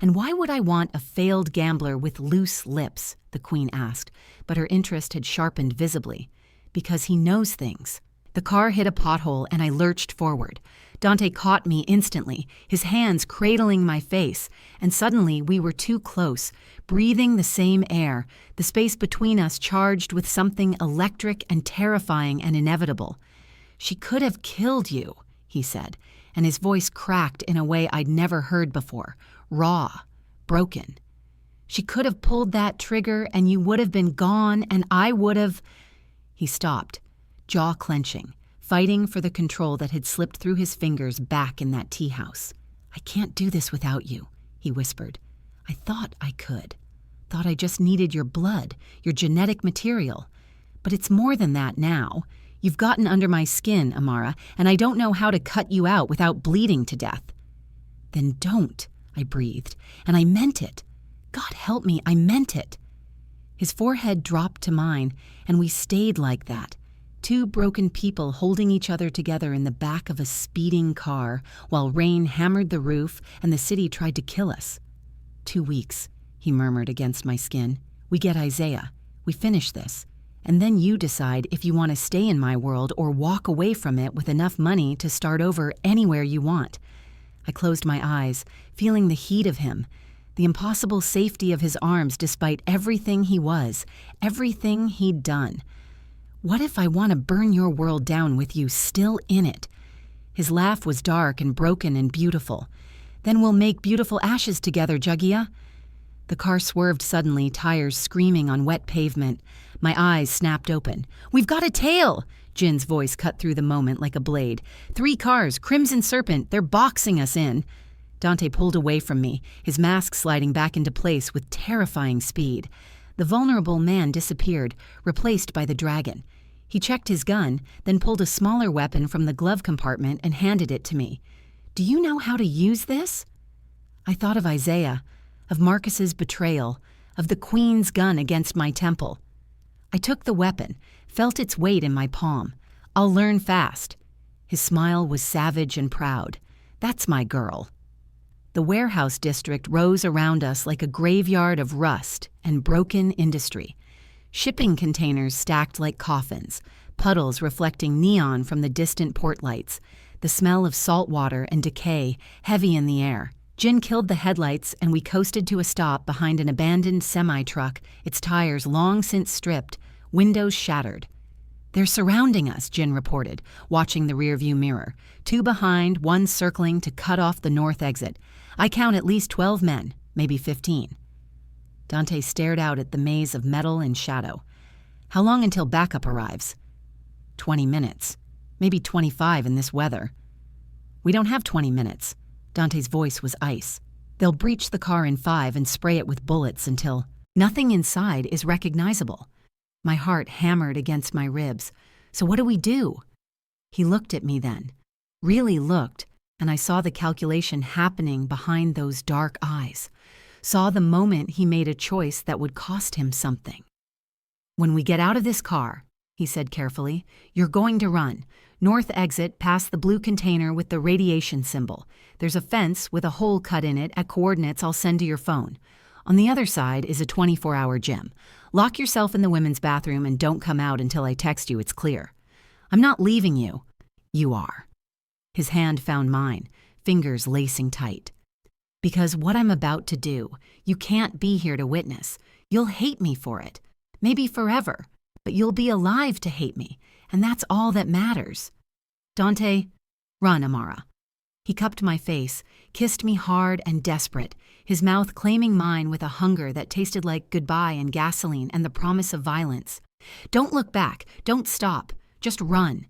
And why would I want a failed gambler with loose lips? The Queen asked, but her interest had sharpened visibly. Because he knows things. The car hit a pothole and I lurched forward. Dante caught me instantly, his hands cradling my face, and suddenly we were too close, breathing the same air, the space between us charged with something electric and terrifying and inevitable. She could have killed you, he said, and his voice cracked in a way I'd never heard before, raw, broken. She could have pulled that trigger and you would have been gone and I would have... He stopped, jaw clenching, fighting for the control that had slipped through his fingers back in that tea house. "I can't do this without you," he whispered. "I thought I could. Thought I just needed your blood, your genetic material. But it's more than that now. You've gotten under my skin, Amara, and I don't know how to cut you out without bleeding to death." "Then don't," I breathed, and I meant it. God help me, I meant it. His forehead dropped to mine, and we stayed like that, two broken people holding each other together in the back of a speeding car while rain hammered the roof and the city tried to kill us. 2 weeks, he murmured against my skin. We get Isaiah. We finish this. And then you decide if you want to stay in my world or walk away from it with enough money to start over anywhere you want. I closed my eyes, feeling the heat of him, the impossible safety of his arms despite everything he was, everything he'd done. What if I want to burn your world down with you still in it? His laugh was dark and broken and beautiful. Then we'll make beautiful ashes together, Juggia. The car swerved suddenly, tires screaming on wet pavement. My eyes snapped open. We've got a tail! Jin's voice cut through the moment like a blade. 3 cars, Crimson Serpent, they're boxing us in. Dante pulled away from me, his mask sliding back into place with terrifying speed. The vulnerable man disappeared, replaced by the dragon. He checked his gun, then pulled a smaller weapon from the glove compartment and handed it to me. Do you know how to use this? I thought of Isaiah, of Marcus's betrayal, of the Queen's gun against my temple. I took the weapon, felt its weight in my palm. I'll learn fast. His smile was savage and proud. That's my girl. The warehouse district rose around us like a graveyard of rust and broken industry. Shipping containers stacked like coffins, puddles reflecting neon from the distant port lights, the smell of salt water and decay heavy in the air. Jin killed the headlights and we coasted to a stop behind an abandoned semi-truck, its tires long since stripped, windows shattered. They're surrounding us, Jin reported, watching the rearview mirror. 2 behind, 1 circling to cut off the north exit. I count at least 12 men, maybe 15. Dante stared out at the maze of metal and shadow. How long until backup arrives? 20 minutes. Maybe 25 in this weather. We don't have 20 minutes. Dante's voice was ice. They'll breach the car in 5 and spray it with bullets until nothing inside is recognizable. My heart hammered against my ribs. So what do we do? He looked at me then. Really looked, and I saw the calculation happening behind those dark eyes. Saw the moment he made a choice that would cost him something. When we get out of this car, he said carefully, you're going to run. North exit past the blue container with the radiation symbol. There's a fence with a hole cut in it at coordinates I'll send to your phone. On the other side is a 24-hour gym. Lock yourself in the women's bathroom and don't come out until I text you it's clear. I'm not leaving you. You are. His hand found mine, fingers lacing tight. Because what I'm about to do, you can't be here to witness. You'll hate me for it. Maybe forever. But you'll be alive to hate me, and that's all that matters. Dante, run, Amara. He cupped my face, kissed me hard and desperate, his mouth claiming mine with a hunger that tasted like goodbye and gasoline and the promise of violence. Don't look back, don't stop, just run.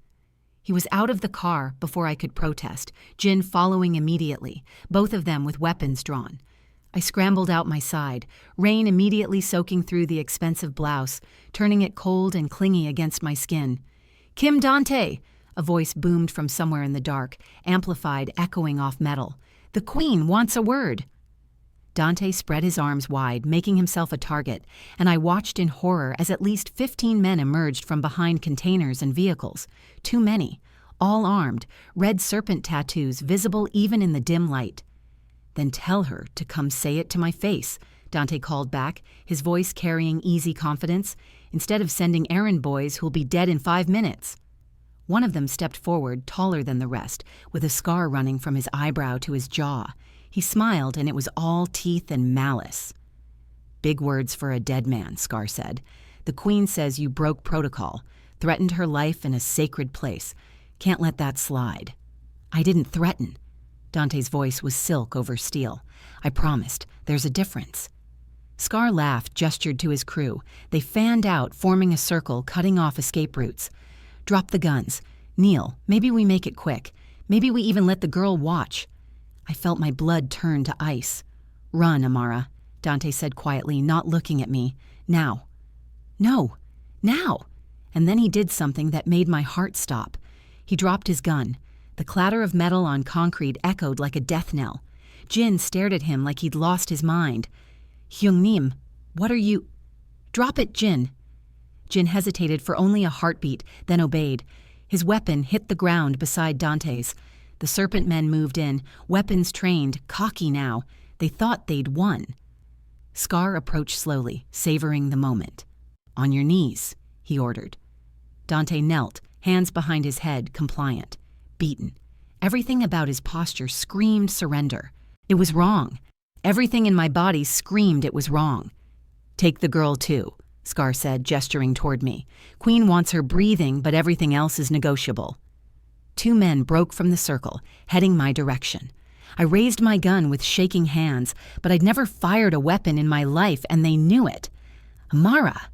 He was out of the car before I could protest, Jin following immediately, both of them with weapons drawn. I scrambled out my side, rain immediately soaking through the expensive blouse, turning it cold and clingy against my skin. Kim Dante! A voice boomed from somewhere in the dark, amplified, echoing off metal. The Queen wants a word. Dante spread his arms wide, making himself a target, and I watched in horror as at least 15 men emerged from behind containers and vehicles. Too many, all armed, red serpent tattoos visible even in the dim light. Then tell her to come say it to my face, Dante called back, his voice carrying easy confidence, instead of sending errand boys who'll be dead in 5 minutes. One of them stepped forward, taller than the rest, with a scar running from his eyebrow to his jaw. He smiled, and it was all teeth and malice. Big words for a dead man, Scar said. The Queen says you broke protocol, threatened her life in a sacred place. Can't let that slide. I didn't threaten. Dante's voice was silk over steel. I promised. There's a difference. Scar laughed, gestured to his crew. They fanned out, forming a circle, cutting off escape routes. Drop the guns. Neil, maybe we make it quick. Maybe we even let the girl watch. I felt my blood turn to ice. Run, Amara, Dante said quietly, not looking at me. Now. No, now. And then he did something that made my heart stop. He dropped his gun. The clatter of metal on concrete echoed like a death knell. Jin stared at him like he'd lost his mind. Hyungnim, what are you— Drop it, Jin. Jin hesitated for only a heartbeat, then obeyed. His weapon hit the ground beside Dante's. The serpent men moved in, weapons trained, cocky now. They thought they'd won. Scar approached slowly, savoring the moment. On your knees, he ordered. Dante knelt, hands behind his head, compliant. Beaten. Everything about his posture screamed surrender. It was wrong. Everything in my body screamed it was wrong. Take the girl too, Scar said, gesturing toward me. Queen wants her breathing, but everything else is negotiable. Two men broke from the circle, heading my direction. I raised my gun with shaking hands, but I'd never fired a weapon in my life, and they knew it. Amara!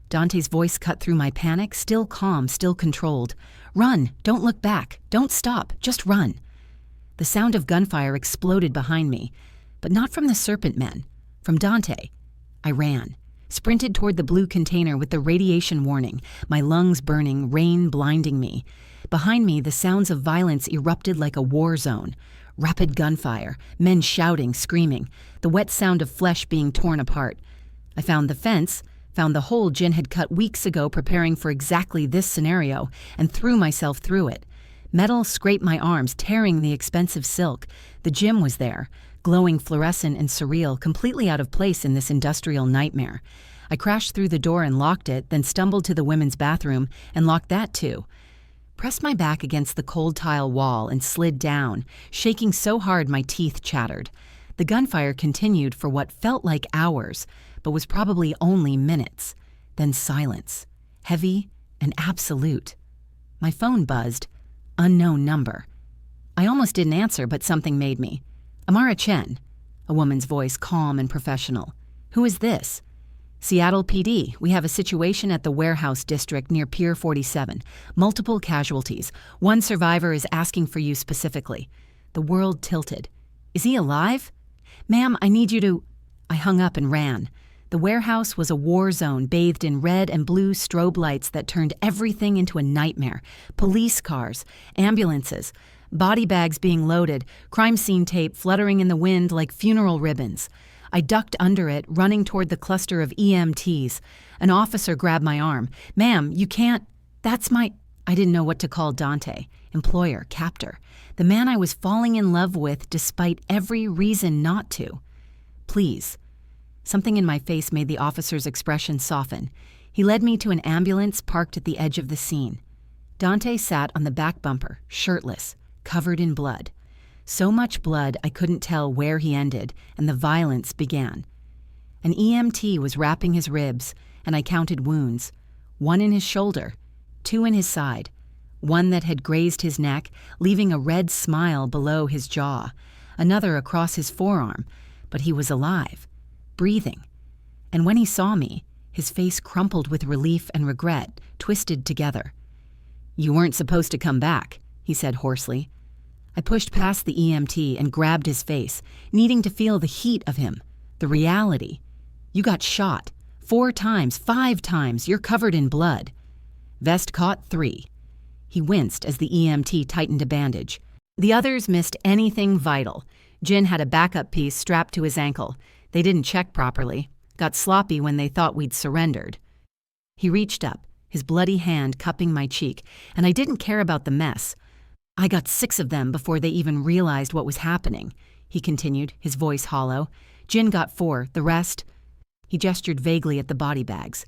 Dante's voice cut through my panic, still calm, still controlled. Run! Don't look back! Don't stop! Just run! The sound of gunfire exploded behind me, but not from the serpent men. From Dante. I ran, sprinted toward the blue container with the radiation warning, my lungs burning, rain blinding me. Behind me, the sounds of violence erupted like a war zone. Rapid gunfire, men shouting, screaming, the wet sound of flesh being torn apart. I found the fence, found the hole Jin had cut weeks ago preparing for exactly this scenario, and threw myself through it. Metal scraped my arms, tearing the expensive silk. The gym was there, glowing fluorescent and surreal, completely out of place in this industrial nightmare. I crashed through the door and locked it, then stumbled to the women's bathroom and locked that too. Pressed my back against the cold tile wall and slid down, shaking so hard my teeth chattered. The gunfire continued for what felt like hours, but was probably only minutes. Then silence, heavy and absolute. My phone buzzed. Unknown number. I almost didn't answer, but something made me. Amara Chen, a woman's voice, calm and professional. Who is this? Seattle PD, we have a situation at the warehouse district near Pier 47. Multiple casualties. One survivor is asking for you specifically. The world tilted. Is he alive? Ma'am, I need you to— I hung up and ran. The warehouse was a war zone bathed in red and blue strobe lights that turned everything into a nightmare. Police cars, ambulances, body bags being loaded, crime scene tape fluttering in the wind like funeral ribbons. I ducked under it, running toward the cluster of EMTs. An officer grabbed my arm. Ma'am, you can't— That's my— I didn't know what to call Dante. Employer, captor. The man I was falling in love with despite every reason not to. Please. Something in my face made the officer's expression soften. He led me to an ambulance parked at the edge of the scene. Dante sat on the back bumper, shirtless, covered in blood. So much blood I couldn't tell where he ended, and the violence began. An EMT was wrapping his ribs, and I counted wounds. One in his shoulder, two in his side, one that had grazed his neck, leaving a red smile below his jaw, another across his forearm, but he was alive, breathing. And when he saw me, his face crumpled with relief and regret, twisted together. You weren't supposed to come back, he said hoarsely. I pushed past the EMT and grabbed his face, needing to feel the heat of him, the reality. You got shot. 4 times, 5 times, you're covered in blood. Vest caught 3. He winced as the EMT tightened a bandage. The others missed anything vital. Jin had a backup piece strapped to his ankle. They didn't check properly, got sloppy when they thought we'd surrendered. He reached up, his bloody hand cupping my cheek, and I didn't care about the mess. I got 6 of them before they even realized what was happening, he continued, his voice hollow. Jin got 4, the rest— He gestured vaguely at the body bags.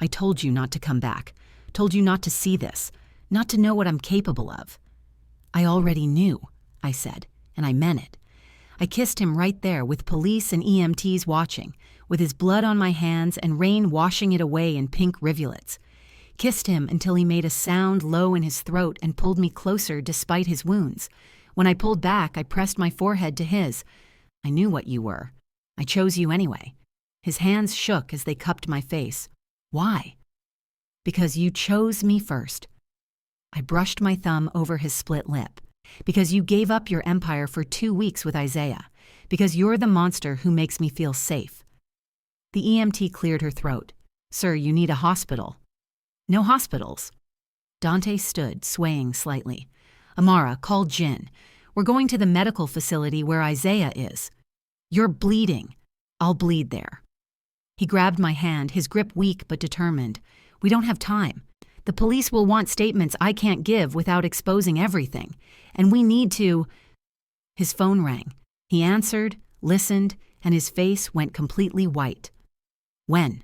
I told you not to come back, told you not to see this, not to know what I'm capable of. I already knew, I said, and I meant it. I kissed him right there with police and EMTs watching, with his blood on my hands and rain washing it away in pink rivulets. Kissed him until he made a sound low in his throat and pulled me closer despite his wounds. When I pulled back, I pressed my forehead to his. I knew what you were. I chose you anyway. His hands shook as they cupped my face. Why? Because you chose me first. I brushed my thumb over his split lip. Because you gave up your empire for 2 weeks with Isaiah. Because you're the monster who makes me feel safe. The EMT cleared her throat. Sir, you need a hospital. No hospitals. Dante stood, swaying slightly. Amara, call Jin. We're going to the medical facility where Isaiah is. You're bleeding. I'll bleed there. He grabbed my hand, his grip weak but determined. We don't have time. The police will want statements I can't give without exposing everything. And we need to… His phone rang. He answered, listened, and his face went completely white. When?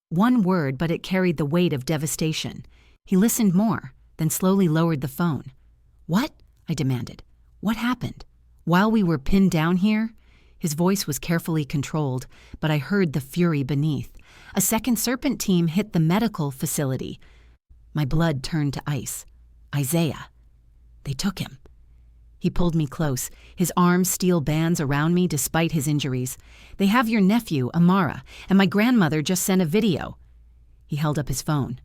One word, but it carried the weight of devastation. He listened more, then slowly lowered the phone. What? I demanded. What happened? While we were pinned down here? His voice was carefully controlled, but I heard the fury beneath. A second Serpent team hit the medical facility. My blood turned to ice. Isaiah. They took him. He pulled me close, his arms steel bands around me despite his injuries. They have your nephew, Amara, and my grandmother just sent a video. He held up his phone.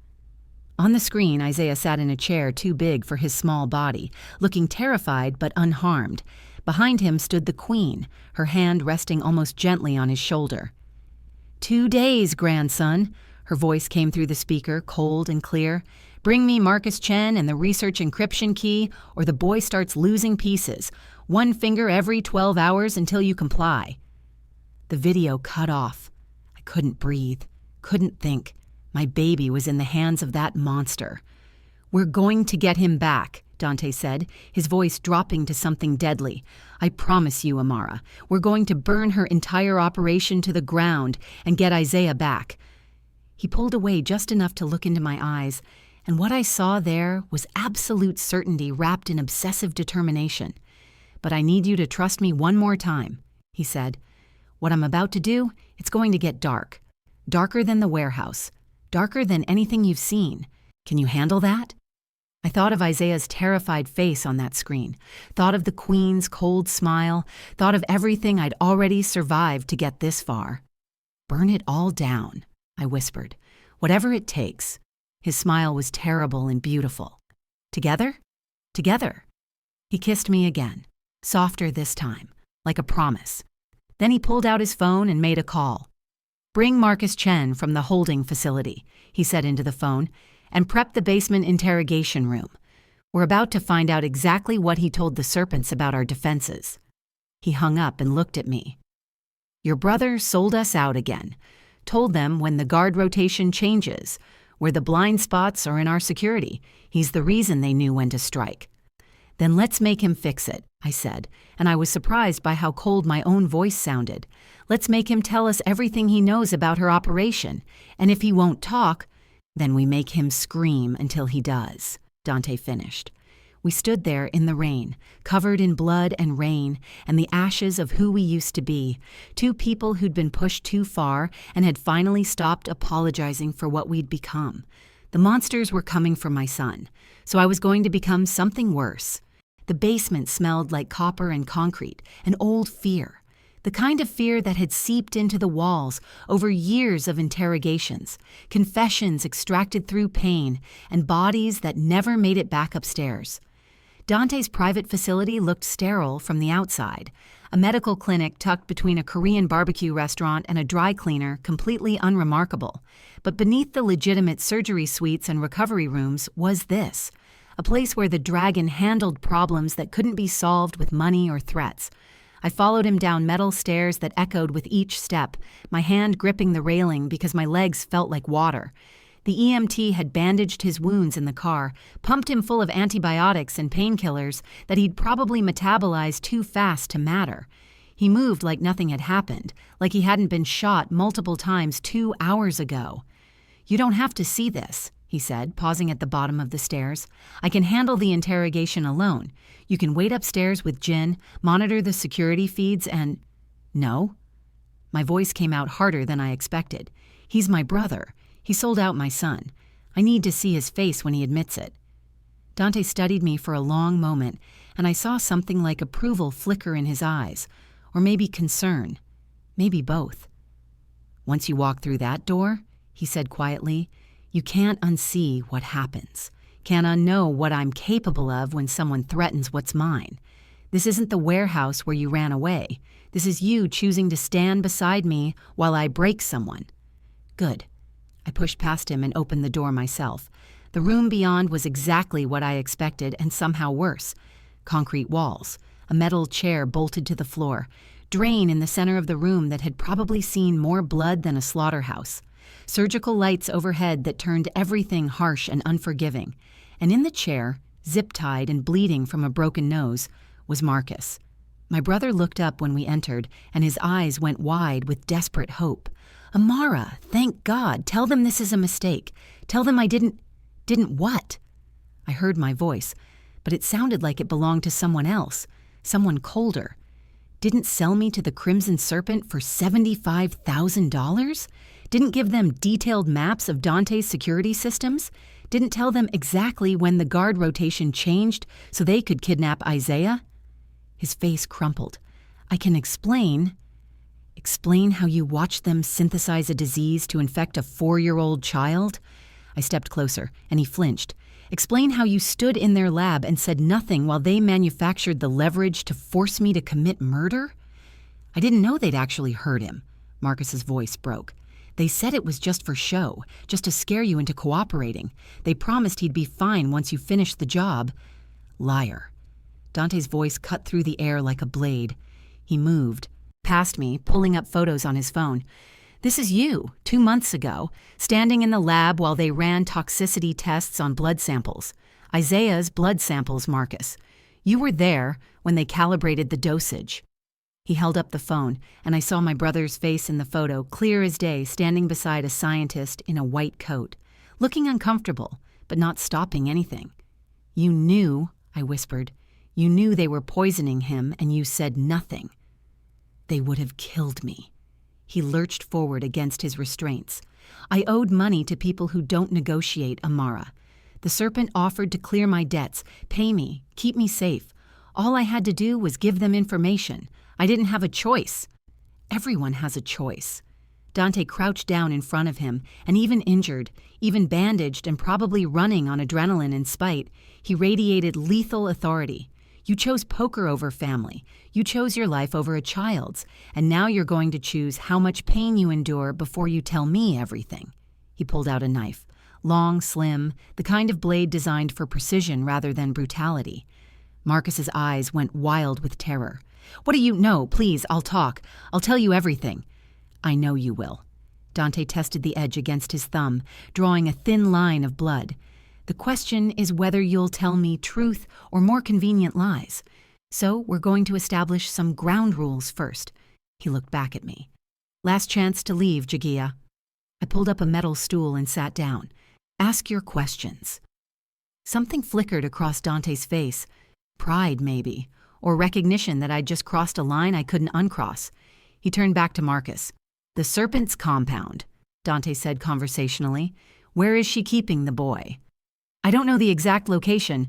On the screen, Isaiah sat in a chair too big for his small body, looking terrified but unharmed. Behind him stood the Queen, her hand resting almost gently on his shoulder. 2 days, grandson. Her voice came through the speaker, cold and clear. Bring me Marcus Chen and the research encryption key, or the boy starts losing pieces. 1 finger every 12 hours until you comply. The video cut off. I couldn't breathe, couldn't think. My baby was in the hands of that monster. We're going to get him back, Dante said, his voice dropping to something deadly. I promise you, Amara, we're going to burn her entire operation to the ground and get Isaiah back. He pulled away just enough to look into my eyes, and what I saw there was absolute certainty wrapped in obsessive determination. But I need you to trust me one more time, he said. What I'm about to do, it's going to get dark. Darker than the warehouse. Darker than anything you've seen. Can you handle that? I thought of Isaiah's terrified face on that screen, thought of the Queen's cold smile, thought of everything I'd already survived to get this far. Burn it all down, I whispered. Whatever it takes. His smile was terrible and beautiful. Together? Together. He kissed me again, softer this time, like a promise. Then he pulled out his phone and made a call. Bring Marcus Chen from the holding facility, he said into the phone, and prep the basement interrogation room. We're about to find out exactly what he told the Serpents about our defenses. He hung up and looked at me. Your brother sold us out again. Told them when the guard rotation changes, where the blind spots are in our security. He's the reason they knew when to strike. Then let's make him fix it, I said, and I was surprised by how cold my own voice sounded. Let's make him tell us everything he knows about her operation, and if he won't talk, then we make him scream until he does, Dante finished. We stood there in the rain, covered in blood and rain and the ashes of who we used to be, 2 people who'd been pushed too far and had finally stopped apologizing for what we'd become. The monsters were coming for my son, so I was going to become something worse. The basement smelled like copper and concrete, an old fear. The kind of fear that had seeped into the walls over years of interrogations, confessions extracted through pain, and bodies that never made it back upstairs. Dante's private facility looked sterile from the outside, a medical clinic tucked between a Korean barbecue restaurant and a dry cleaner completely unremarkable. But beneath the legitimate surgery suites and recovery rooms was this, a place where the dragon handled problems that couldn't be solved with money or threats. I followed him down metal stairs that echoed with each step, my hand gripping the railing because my legs felt like water. The EMT had bandaged his wounds in the car, pumped him full of antibiotics and painkillers that he'd probably metabolized too fast to matter. He moved like nothing had happened, like he hadn't been shot multiple times 2 hours ago. You don't have to see this, he said, pausing at the bottom of the stairs. I can handle the interrogation alone. You can wait upstairs with Jin, monitor the security feeds, and… No. My voice came out harder than I expected. He's my brother. He sold out my son. I need to see his face when he admits it. Dante studied me for a long moment, and I saw something like approval flicker in his eyes, or maybe concern, maybe both. Once you walk through that door, he said quietly, you can't unsee what happens. Can't unknow what I'm capable of when someone threatens what's mine. This isn't the warehouse where you ran away. This is you choosing to stand beside me while I break someone. Good. I pushed past him and opened the door myself. The room beyond was exactly what I expected and somehow worse. Concrete walls, a metal chair bolted to the floor, drain in the center of the room that had probably seen more blood than a slaughterhouse, surgical lights overhead that turned everything harsh and unforgiving. And in the chair, zip-tied and bleeding from a broken nose, was Marcus. My brother looked up when we entered, and his eyes went wide with desperate hope. Amara, thank God, tell them this is a mistake. Tell them I didn't what? I heard my voice, but it sounded like it belonged to someone else, someone colder. Didn't sell me to the Crimson Serpent for $75,000? Didn't give them detailed maps of Dante's security systems? Didn't tell them exactly when the guard rotation changed so they could kidnap Isaiah? His face crumpled. I can explain. Explain how you watched them synthesize a disease to infect a 4-year-old child? I stepped closer, and he flinched. Explain how you stood in their lab and said nothing while they manufactured the leverage to force me to commit murder? I didn't know they'd actually hurt him. Marcus's voice broke. They said it was just for show, just to scare you into cooperating. They promised he'd be fine once you finished the job. Liar. Dante's voice cut through the air like a blade. He moved, past me, pulling up photos on his phone. This is you, 2 months ago, standing in the lab while they ran toxicity tests on blood samples. Isaiah's blood samples, Marcus. You were there when they calibrated the dosage. He held up the phone, and I saw my brother's face in the photo, clear as day, standing beside a scientist in a white coat, looking uncomfortable, but not stopping anything. You knew, I whispered. You knew they were poisoning him, and you said nothing. They would have killed me. He lurched forward against his restraints. I owed money to people who don't negotiate, Amara. The Serpent offered to clear my debts, pay me, keep me safe. All I had to do was give them information. I didn't have a choice. Everyone has a choice. Dante crouched down in front of him, and even injured, even bandaged and probably running on adrenaline in spite, he radiated lethal authority. You chose poker over family. You chose your life over a child's, and now you're going to choose how much pain you endure before you tell me everything. He pulled out a knife, long, slim, the kind of blade designed for precision rather than brutality. Marcus's eyes went wild with terror. What do you know? Please, I'll talk. I'll tell you everything. I know you will. Dante tested the edge against his thumb, drawing a thin line of blood. The question is whether you'll tell me truth or more convenient lies. So we're going to establish some ground rules first. He looked back at me. Last chance to leave, Jagia. I pulled up a metal stool and sat down. Ask your questions. Something flickered across Dante's face. Pride, maybe, or recognition that I'd just crossed a line I couldn't uncross. He turned back to Marcus. The Serpent's compound, Dante said conversationally. Where is she keeping the boy? I don't know the exact location.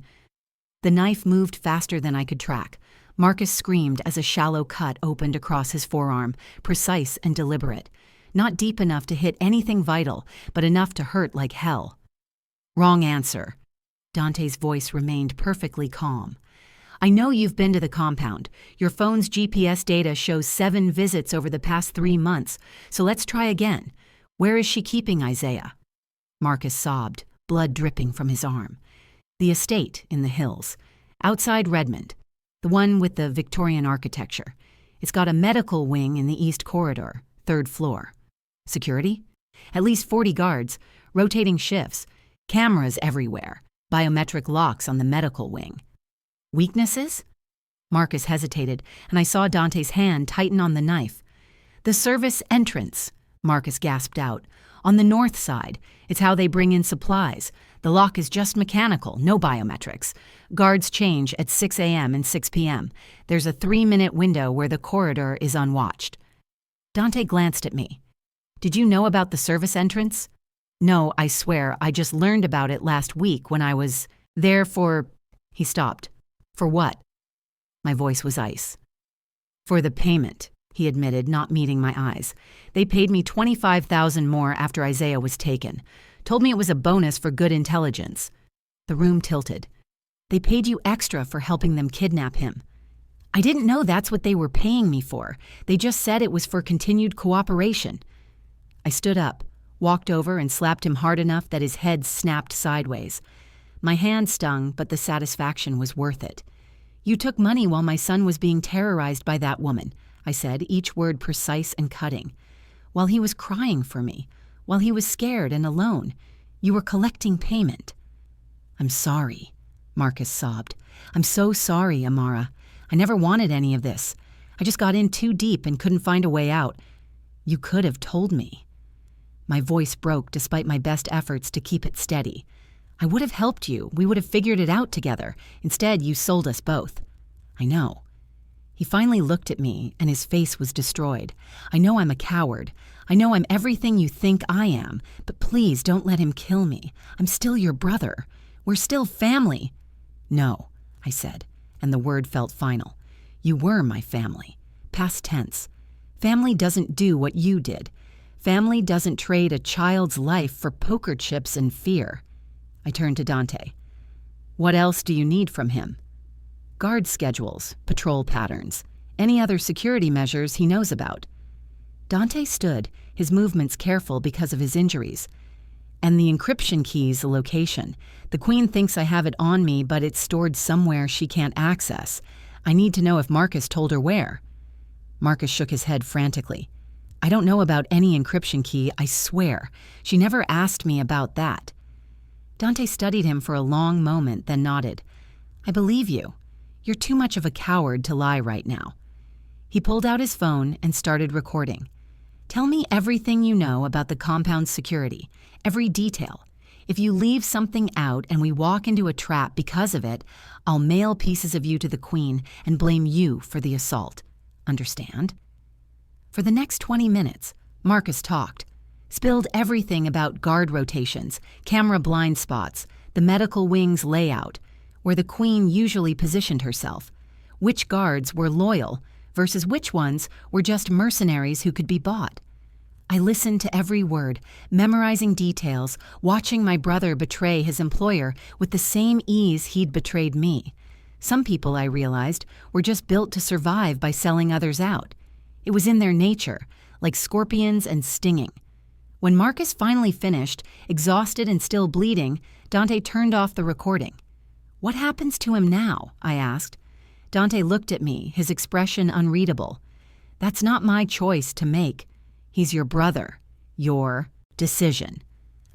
The knife moved faster than I could track. Marcus screamed as a shallow cut opened across his forearm, precise and deliberate. Not deep enough to hit anything vital, but enough to hurt like hell. Wrong answer. Dante's voice remained perfectly calm. I know you've been to the compound. Your phone's GPS data shows 7 visits over the past 3 months, so let's try again. Where is she keeping Isaiah? Marcus sobbed, blood dripping from his arm. The estate in the hills, outside Redmond, the one with the Victorian architecture. It's got a medical wing in the east corridor, 3rd floor. Security? At least 40 guards, rotating shifts, cameras everywhere, biometric locks on the medical wing. Weaknesses? Marcus hesitated, and I saw Dante's hand tighten on the knife. The service entrance, Marcus gasped out. On the north side, it's how they bring in supplies. The lock is just mechanical, no biometrics. Guards change at 6 a.m. and 6 p.m. There's a 3-minute window where the corridor is unwatched. Dante glanced at me. Did you know about the service entrance? No, I swear, I just learned about it last week when I was there for... He stopped. For what? My voice was ice. For the payment, he admitted, not meeting my eyes. They paid me $25,000 more after Isaiah was taken. Told me it was a bonus for good intelligence. The room tilted. They paid you extra for helping them kidnap him. I didn't know that's what they were paying me for. They just said it was for continued cooperation. I stood up, walked over and slapped him hard enough that his head snapped sideways. My hand stung, but the satisfaction was worth it. You took money while my son was being terrorized by that woman, I said, each word precise and cutting. While he was crying for me, while he was scared and alone, you were collecting payment. I'm sorry, Marcus sobbed. I'm so sorry, Amara. I never wanted any of this. I just got in too deep and couldn't find a way out. You could have told me. My voice broke despite my best efforts to keep it steady. I would have helped you. We would have figured it out together. Instead, you sold us both. I know. He finally looked at me, and his face was destroyed. I know I'm a coward. I know I'm everything you think I am, but please don't let him kill me. I'm still your brother. We're still family. No, I said, and the word felt final. You were my family. Past tense. Family doesn't do what you did. Family doesn't trade a child's life for poker chips and fear. I turned to Dante. What else do you need from him? Guard schedules, patrol patterns, any other security measures he knows about. Dante stood, his movements careful because of his injuries. And the encryption key's the location. The Queen thinks I have it on me, but it's stored somewhere she can't access. I need to know if Marcus told her where. Marcus shook his head frantically. I don't know about any encryption key, I swear. She never asked me about that. Dante studied him for a long moment, then nodded. I believe you. You're too much of a coward to lie right now. He pulled out his phone and started recording. Tell me everything you know about the compound's security, every detail. If you leave something out and we walk into a trap because of it, I'll mail pieces of you to the Queen and blame you for the assault. Understand? For the next 20 minutes, Marcus talked. Spilled everything about guard rotations, camera blind spots, the medical wing's layout, where the Queen usually positioned herself, which guards were loyal versus which ones were just mercenaries who could be bought. I listened to every word, memorizing details, watching my brother betray his employer with the same ease he'd betrayed me. Some people, I realized, were just built to survive by selling others out. It was in their nature, like scorpions and stinging. When Marcus finally finished, exhausted and still bleeding, Dante turned off the recording. What happens to him now? I asked. Dante looked at me, his expression unreadable. That's not my choice to make. He's your brother. Your decision.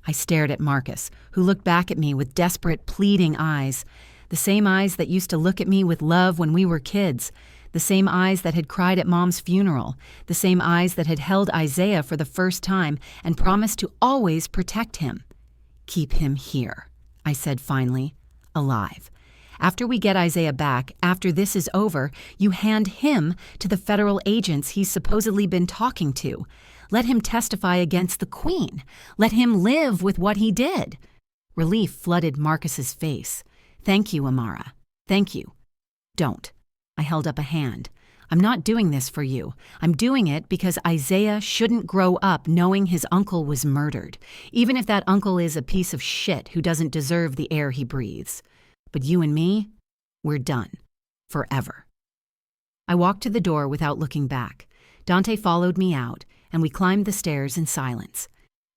I stared at Marcus, who looked back at me with desperate, pleading eyes. The same eyes that used to look at me with love when we were kids. The same eyes that had cried at Mom's funeral, the same eyes that had held Isaiah for the first time and promised to always protect him. Keep him here, I said finally, alive. After we get Isaiah back, after this is over, you hand him to the federal agents he's supposedly been talking to. Let him testify against the Queen. Let him live with what he did. Relief flooded Marcus's face. Thank you, Amara. Thank you. Don't. I held up a hand. I'm not doing this for you. I'm doing it because Isaiah shouldn't grow up knowing his uncle was murdered, even if that uncle is a piece of shit who doesn't deserve the air he breathes. But you and me, we're done. Forever. I walked to the door without looking back. Dante followed me out, and we climbed the stairs in silence.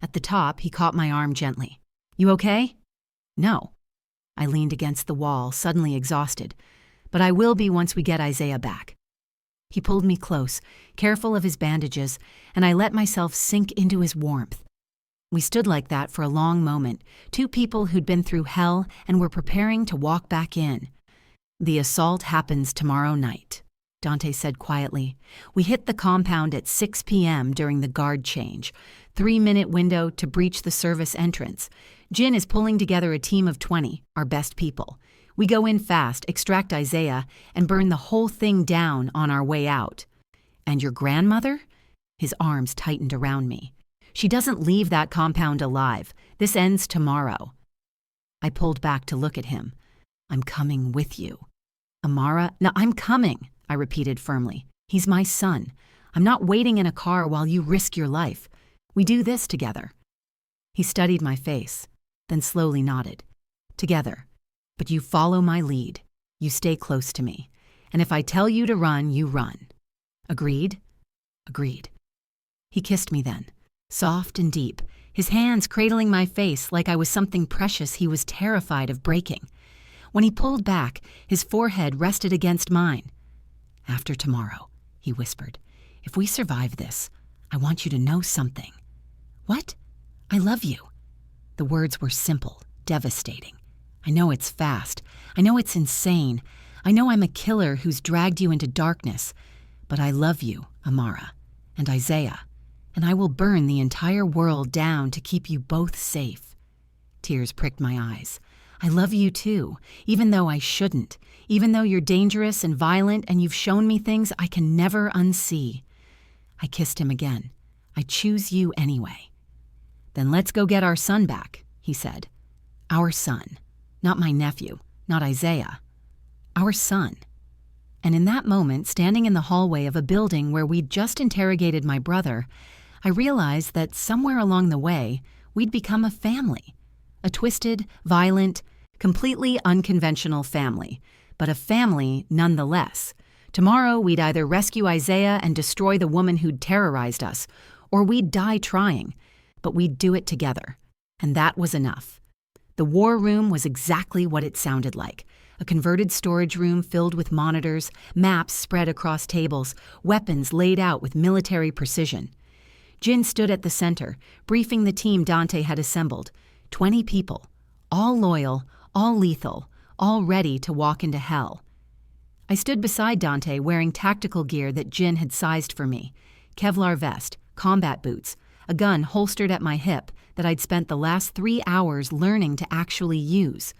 At the top, he caught my arm gently. You okay? No. I leaned against the wall, suddenly exhausted. But I will be once we get Isaiah back. He pulled me close, careful of his bandages, and I let myself sink into his warmth. We stood like that for a long moment, two people who'd been through hell and were preparing to walk back in. The assault happens tomorrow night, Dante said quietly. We hit the compound at 6 p.m. during the guard change, 3-minute window to breach the service entrance. Jin is pulling together a team of 20, our best people. We go in fast, extract Isaiah, and burn the whole thing down on our way out. And your grandmother? His arms tightened around me. She doesn't leave that compound alive. This ends tomorrow. I pulled back to look at him. I'm coming with you. Amara, no, I'm coming, I repeated firmly. He's my son. I'm not waiting in a car while you risk your life. We do this together. He studied my face, then slowly nodded. Together. But you follow my lead. You stay close to me. And if I tell you to run, you run. Agreed? Agreed. He kissed me then, soft and deep, his hands cradling my face like I was something precious he was terrified of breaking. When he pulled back, his forehead rested against mine. After tomorrow, he whispered, if we survive this, I want you to know something. What? I love you. The words were simple, devastating. I know it's fast. I know it's insane. I know I'm a killer who's dragged you into darkness. But I love you, Amara, and Isaiah, and I will burn the entire world down to keep you both safe. Tears pricked my eyes. I love you too, even though I shouldn't, even though you're dangerous and violent and you've shown me things I can never unsee. I kissed him again. I choose you anyway. Then let's go get our son back, he said. Our son. Not my nephew, not Isaiah. Our son. And in that moment, standing in the hallway of a building where we'd just interrogated my brother, I realized that somewhere along the way, we'd become a family. A twisted, violent, completely unconventional family, but a family nonetheless. Tomorrow, we'd either rescue Isaiah and destroy the woman who'd terrorized us, or we'd die trying, but we'd do it together. And that was enough. The war room was exactly what it sounded like. A converted storage room filled with monitors, maps spread across tables, weapons laid out with military precision. Jin stood at the center, briefing the team Dante had assembled. 20 people, all loyal, all lethal, all ready to walk into hell. I stood beside Dante wearing tactical gear that Jin had sized for me. Kevlar vest, combat boots, a gun holstered at my hip that I'd spent the last 3 hours learning to actually use.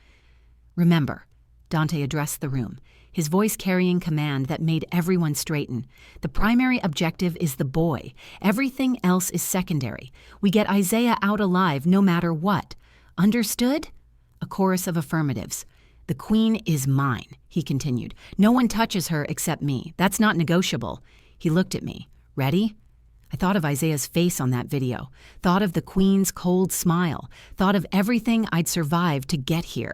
Remember, Dante addressed the room, his voice carrying command that made everyone straighten. The primary objective is the boy. Everything else is secondary. We get Isaiah out alive no matter what. Understood? A chorus of affirmatives. The queen is mine, he continued. No one touches her except me. That's not negotiable. He looked at me. Ready? I thought of Isaiah's face on that video, thought of the queen's cold smile, thought of everything I'd survived to get here.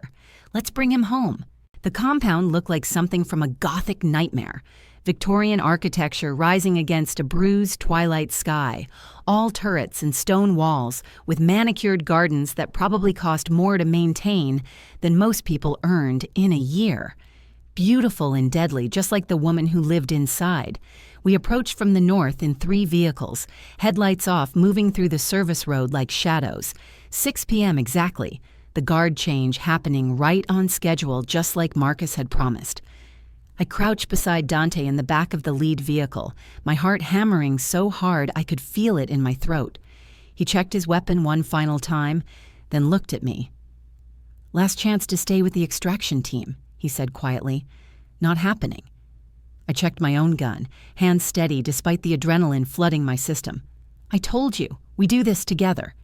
Let's bring him home. The compound looked like something from a Gothic nightmare. Victorian architecture rising against a bruised twilight sky, all turrets and stone walls with manicured gardens that probably cost more to maintain than most people earned in a year. Beautiful and deadly, just like the woman who lived inside. We approached from the north in 3 vehicles, headlights off, moving through the service road like shadows. 6 p.m. exactly. The guard change happening right on schedule, just like Marcus had promised. I crouched beside Dante in the back of the lead vehicle, my heart hammering so hard I could feel it in my throat. He checked his weapon one final time, then looked at me. Last chance to stay with the extraction team, he said quietly. Not happening. I checked my own gun, hands steady despite the adrenaline flooding my system. I told you, we do this together.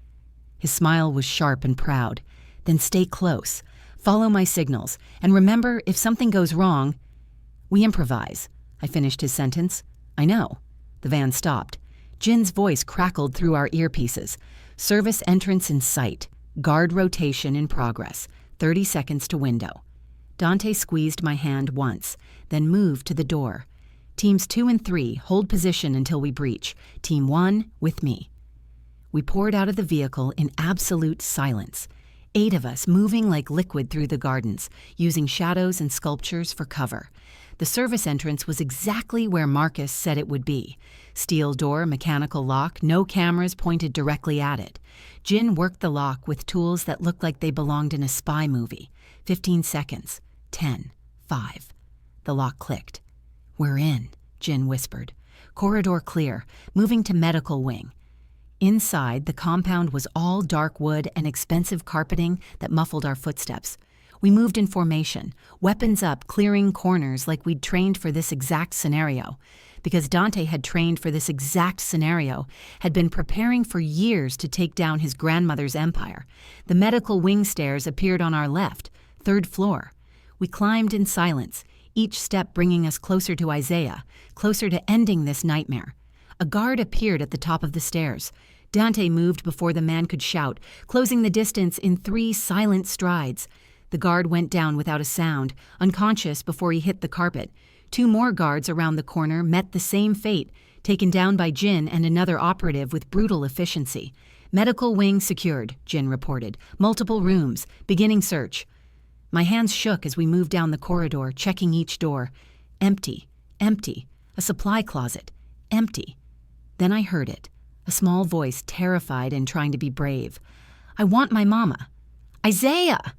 His smile was sharp and proud. Then stay close, follow my signals, and remember, if something goes wrong, we improvise. I finished his sentence. I know. The van stopped. Jin's voice crackled through our earpieces. Service entrance in sight. Guard rotation in progress. 30 seconds to window. Dante squeezed my hand once, then moved to the door. Teams 2 and 3 hold position until we breach. Team 1 with me. We poured out of the vehicle in absolute silence. 8 of us moving like liquid through the gardens, using shadows and sculptures for cover. The service entrance was exactly where Marcus said it would be. Steel door, mechanical lock, no cameras pointed directly at it. Jin worked the lock with tools that looked like they belonged in a spy movie. 15 seconds. 10. 5. The lock clicked. We're in, Jin whispered. Corridor clear, moving to medical wing. Inside, the compound was all dark wood and expensive carpeting that muffled our footsteps. We moved in formation, weapons up, clearing corners like we'd trained for this exact scenario. Because Dante had trained for this exact scenario, had been preparing for years to take down his grandmother's empire. The medical wing stairs appeared on our left, 3rd floor. We climbed in silence, each step bringing us closer to Isaiah, closer to ending this nightmare. A guard appeared at the top of the stairs. Dante moved before the man could shout, closing the distance in 3 silent strides. The guard went down without a sound, unconscious before he hit the carpet. 2 more guards around the corner met the same fate, taken down by Jin and another operative with brutal efficiency. Medical wing secured, Jin reported. Multiple rooms. Beginning search. My hands shook as we moved down the corridor, checking each door. Empty. Empty. A supply closet. Empty. Then I heard it. A small voice, terrified and trying to be brave. I want my mama. Isaiah!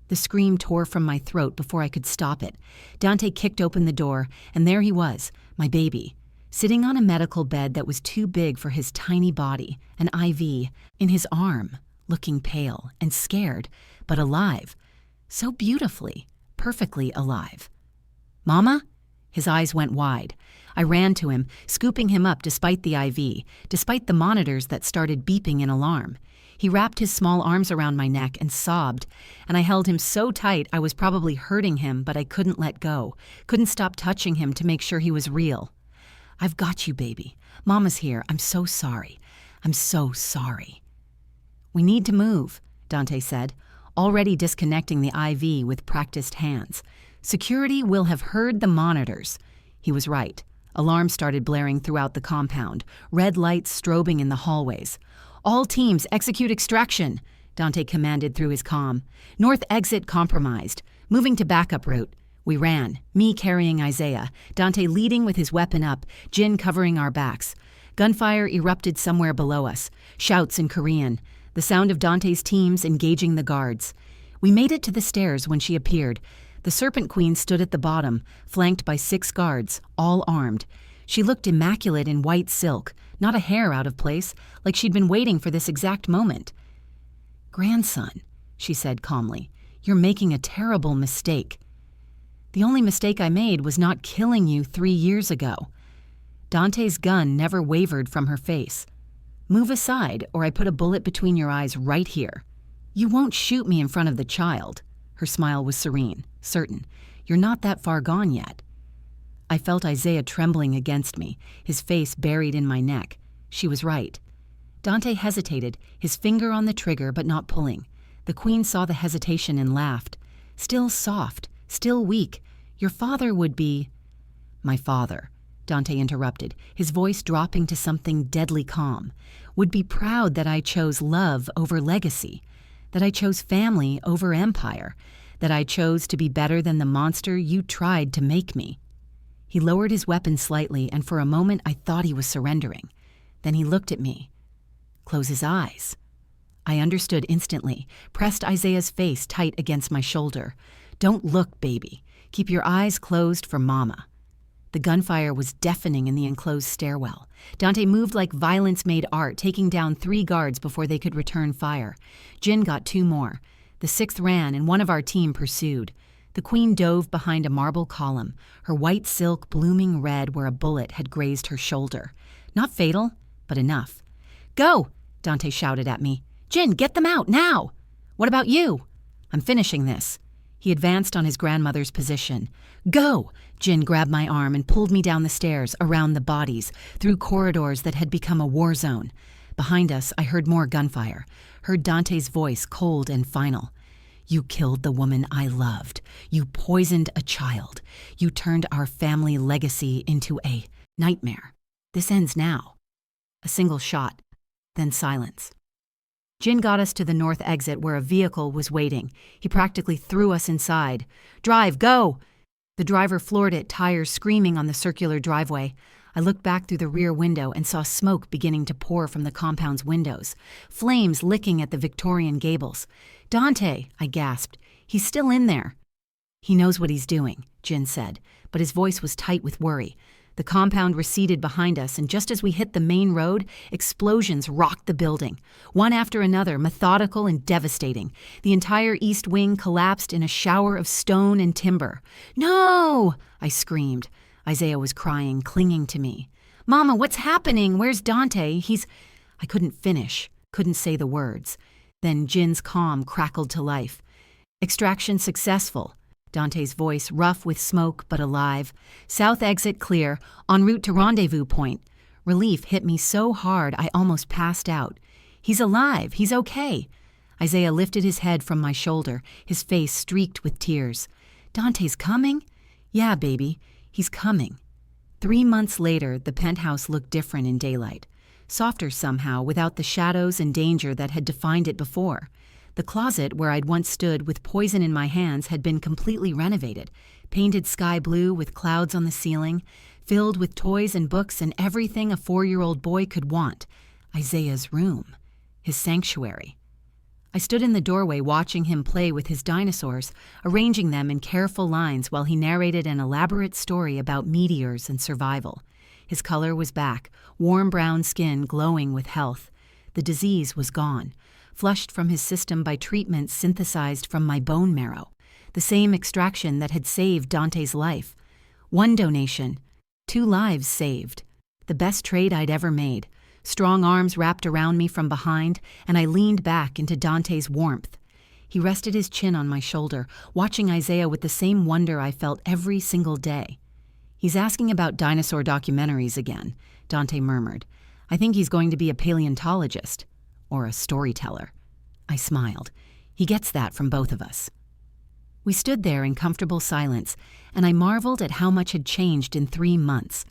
The scream tore from my throat before I could stop it. Dante kicked open the door, and there he was, my baby, sitting on a medical bed that was too big for his tiny body, an IV, in his arm, looking pale and scared, but alive. So beautifully, perfectly alive. Mama? His eyes went wide. I ran to him, scooping him up despite the IV, despite the monitors that started beeping in alarm. He wrapped his small arms around my neck and sobbed, and I held him so tight I was probably hurting him, but I couldn't let go, couldn't stop touching him to make sure he was real. I've got you, baby. Mama's here. I'm so sorry. I'm so sorry. We need to move, Dante said, already disconnecting the IV with practiced hands. Security will have heard the monitors. He was right. Alarms started blaring throughout the compound, red lights strobing in the hallways. All teams execute extraction, Dante commanded through his comm. North exit compromised. Moving to backup route. We ran, me carrying Isaiah, Dante leading with his weapon up, Jin covering our backs. Gunfire erupted somewhere below us, shouts in Korean, the sound of Dante's teams engaging the guards. We made it to the stairs when she appeared. The Serpent Queen stood at the bottom, flanked by 6 guards, all armed. She looked immaculate in white silk, not a hair out of place, like she'd been waiting for this exact moment. Grandson, she said calmly, you're making a terrible mistake. The only mistake I made was not killing you 3 years ago. Dante's gun never wavered from her face. Move aside, or I put a bullet between your eyes right here. You won't shoot me in front of the child. Her smile was serene, certain. You're not that far gone yet. I felt Isaiah trembling against me, his face buried in my neck. She was right. Dante hesitated, his finger on the trigger but not pulling. The Queen saw the hesitation and laughed. Still soft, still weak. Your father would be... My father, Dante interrupted, his voice dropping to something deadly calm, would be proud that I chose love over legacy, that I chose family over empire, that I chose to be better than the monster you tried to make me. He lowered his weapon slightly, and for a moment I thought he was surrendering. Then he looked at me. Close his eyes. I understood instantly, pressed Isaiah's face tight against my shoulder. Don't look, baby. Keep your eyes closed for Mama. The gunfire was deafening in the enclosed stairwell. Dante moved like violence-made art, taking down 3 guards before they could return fire. Jin got 2 more. The 6th ran, and one of our team pursued. The Queen dove behind a marble column, her white silk blooming red where a bullet had grazed her shoulder. Not fatal, but enough. Go! Dante shouted at me. Jin, get them out, now! What about you? I'm finishing this. He advanced on his grandmother's position. Go! Jin grabbed my arm and pulled me down the stairs, around the bodies, through corridors that had become a war zone. Behind us, I heard more gunfire, heard Dante's voice cold and final. You killed the woman I loved. You poisoned a child. You turned our family legacy into a nightmare. This ends now. A single shot, then silence. Jin got us to the north exit where a vehicle was waiting. He practically threw us inside. Drive, go! The driver floored it, tires screaming on the circular driveway. I looked back through the rear window and saw smoke beginning to pour from the compound's windows, flames licking at the Victorian gables. Dante, I gasped. He's still in there. He knows what he's doing, Jin said, but his voice was tight with worry. The compound receded behind us, and just as we hit the main road, explosions rocked the building. One after another, methodical and devastating. The entire east wing collapsed in a shower of stone and timber. No! I screamed. Isaiah was crying, clinging to me. Mama, what's happening? Where's Dante? I couldn't finish, couldn't say the words. Then Jin's calm crackled to life. Extraction successful. Dante's voice rough with smoke but alive. South exit clear, en route to rendezvous point. Relief hit me so hard I almost passed out. He's alive. He's okay. Isaiah lifted his head from my shoulder, his face streaked with tears. "Dante's coming?" "Yeah, baby, he's coming." 3 months later, the penthouse looked different in daylight. Softer somehow, without the shadows and danger that had defined it before. The closet where I'd once stood with poison in my hands had been completely renovated, painted sky blue with clouds on the ceiling, filled with toys and books and everything a 4-year-old boy could want. Isaiah's room, his sanctuary. I stood in the doorway watching him play with his dinosaurs, arranging them in careful lines while he narrated an elaborate story about meteors and survival. His color was back, warm brown skin glowing with health. The disease was gone, flushed from his system by treatments synthesized from my bone marrow, the same extraction that had saved Dante's life. 1 donation, 2 lives saved. The best trade I'd ever made. Strong arms wrapped around me from behind, and I leaned back into Dante's warmth. He rested his chin on my shoulder, watching Isaiah with the same wonder I felt every single day. "He's asking about dinosaur documentaries again," Dante murmured. "I think he's going to be a paleontologist. Or a storyteller." I smiled. He gets that from both of us. We stood there in comfortable silence, and I marveled at how much had changed in 3 months.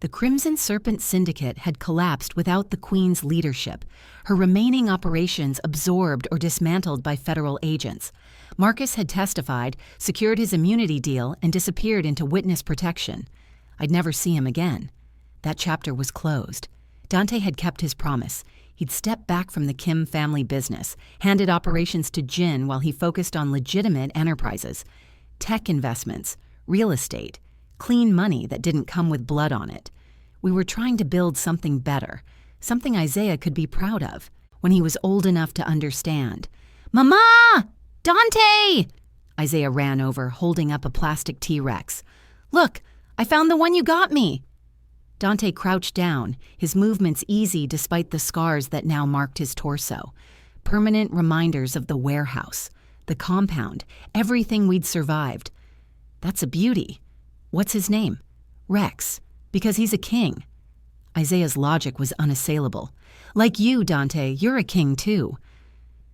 The Crimson Serpent Syndicate had collapsed without the Queen's leadership, her remaining operations absorbed or dismantled by federal agents. Marcus had testified, secured his immunity deal, and disappeared into witness protection. I'd never see him again. That chapter was closed. Dante had kept his promise. He'd stepped back from the Kim family business, handed operations to Jin while he focused on legitimate enterprises. Tech investments, real estate, clean money that didn't come with blood on it. We were trying to build something better, something Isaiah could be proud of, when he was old enough to understand. "Mama! Dante!" Isaiah ran over, holding up a plastic T-Rex. "Look, I found the one you got me." Dante crouched down, his movements easy despite the scars that now marked his torso. Permanent reminders of the warehouse, the compound, everything we'd survived. "That's a beauty. What's his name?" "Rex, because he's a king." Isaiah's logic was unassailable. "Like you, Dante, you're a king too."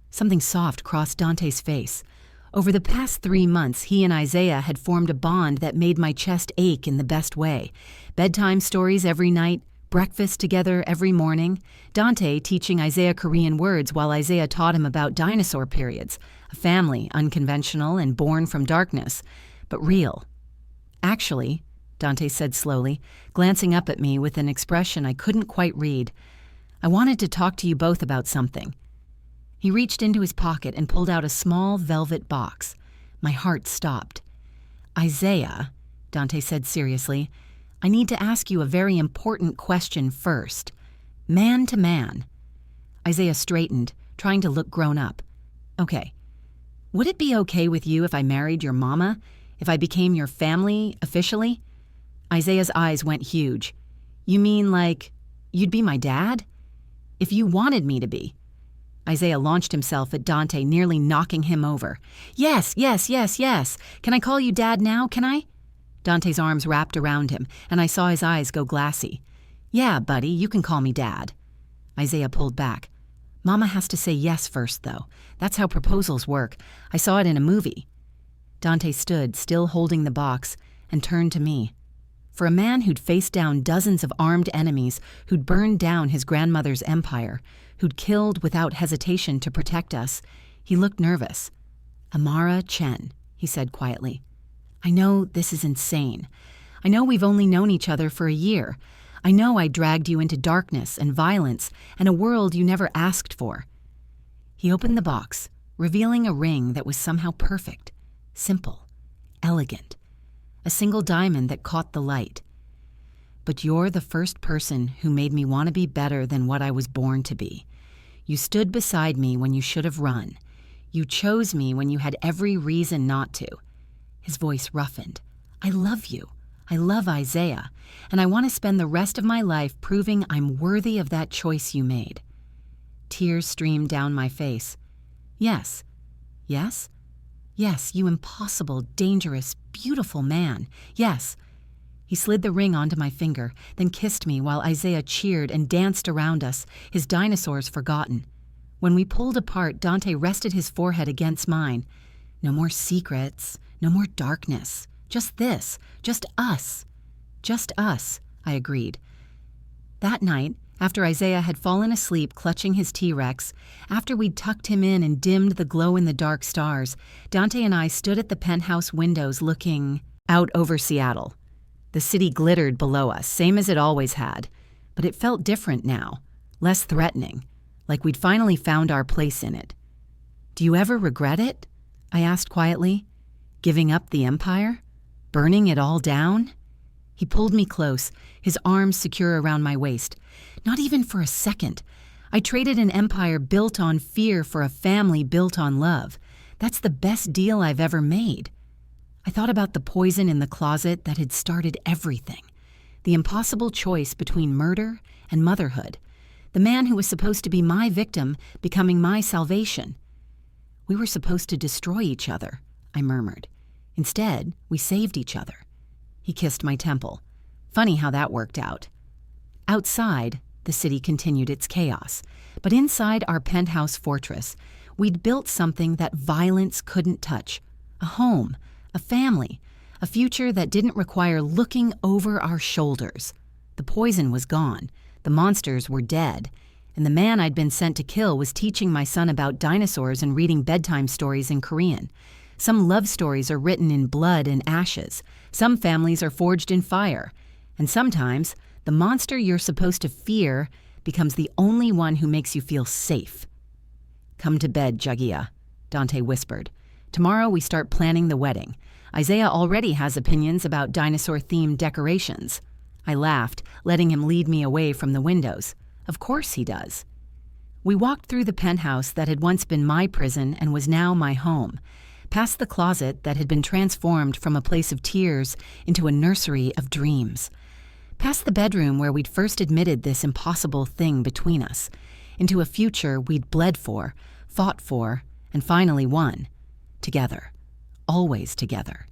Something soft crossed Dante's face. Over the past 3 months, he and Isaiah had formed a bond that made my chest ache in the best way. Bedtime stories every night, breakfast together every morning, Dante teaching Isaiah Korean words while Isaiah taught him about dinosaur periods, a family unconventional and born from darkness, but real. "Actually," Dante said slowly, glancing up at me with an expression I couldn't quite read, "I wanted to talk to you both about something." He reached into his pocket and pulled out a small velvet box. My heart stopped. "Isaiah," Dante said seriously, "I need to ask you a very important question first. Man to man." Isaiah straightened, trying to look grown up. "Okay. Would it be okay with you if I married your mama? If I became your family, officially?" Isaiah's eyes went huge. "You mean like, you'd be my dad? If you wanted me to be." Isaiah launched himself at Dante, nearly knocking him over. Yes. Can I call you Dad now, can I?" Dante's arms wrapped around him, and I saw his eyes go glassy. "Yeah, buddy, you can call me Dad." Isaiah pulled back. "Mama has to say yes first, though. That's how proposals work. I saw it in a movie." Dante stood, still holding the box, and turned to me. For a man who'd faced down dozens of armed enemies, who'd burned down his grandmother's empire, who'd killed without hesitation to protect us, he looked nervous. "Amara Chen," he said quietly. "I know this is insane. I know we've only known each other for a year. I know I dragged you into darkness and violence and a world you never asked for." He opened the box, revealing a ring that was somehow perfect, simple, elegant. A single diamond that caught the light. "But you're the first person who made me want to be better than what I was born to be. You stood beside me when you should have run. You chose me when you had every reason not to." His voice roughened. "I love you. I love Isaiah, and I want to spend the rest of my life proving I'm worthy of that choice you made." Tears streamed down my face. "Yes. Yes? Yes, you impossible, dangerous, beautiful man. Yes." He slid the ring onto my finger, then kissed me while Isaiah cheered and danced around us, his dinosaurs forgotten. When we pulled apart, Dante rested his forehead against mine. No more secrets, no more darkness. Just this, just us. Just us, I agreed. That night, after Isaiah had fallen asleep clutching his T-Rex, after we'd tucked him in and dimmed the glow-in-the-dark stars, Dante and I stood at the penthouse windows looking out over Seattle. The city glittered below us, same as it always had, but it felt different now, less threatening, like we'd finally found our place in it. "Do you ever regret it?" I asked quietly. "Giving up the empire? Burning it all down?" He pulled me close, his arms secure around my waist. "Not even for a second. I traded an empire built on fear for a family built on love. That's the best deal I've ever made." I thought about the poison in the closet that had started everything. The impossible choice between murder and motherhood. The man who was supposed to be my victim becoming my salvation. "We were supposed to destroy each other," I murmured. "Instead, we saved each other." He kissed my temple. Funny how that worked out. Outside, the city continued its chaos. But inside our penthouse fortress, we'd built something that violence couldn't touch. A home, a family, a future that didn't require looking over our shoulders. The poison was gone, the monsters were dead, and the man I'd been sent to kill was teaching my son about dinosaurs and reading bedtime stories in Korean. Some love stories are written in blood and ashes. Some families are forged in fire. And sometimes, the monster you're supposed to fear becomes the only one who makes you feel safe. "Come to bed, Jagia," Dante whispered. "Tomorrow we start planning the wedding. Isaiah already has opinions about dinosaur-themed decorations." I laughed, letting him lead me away from the windows. Of course he does. We walked through the penthouse that had once been my prison and was now my home, past the closet that had been transformed from a place of tears into a nursery of dreams, past the bedroom where we'd first admitted this impossible thing between us, into a future we'd bled for, fought for, and finally won. Together. Always together.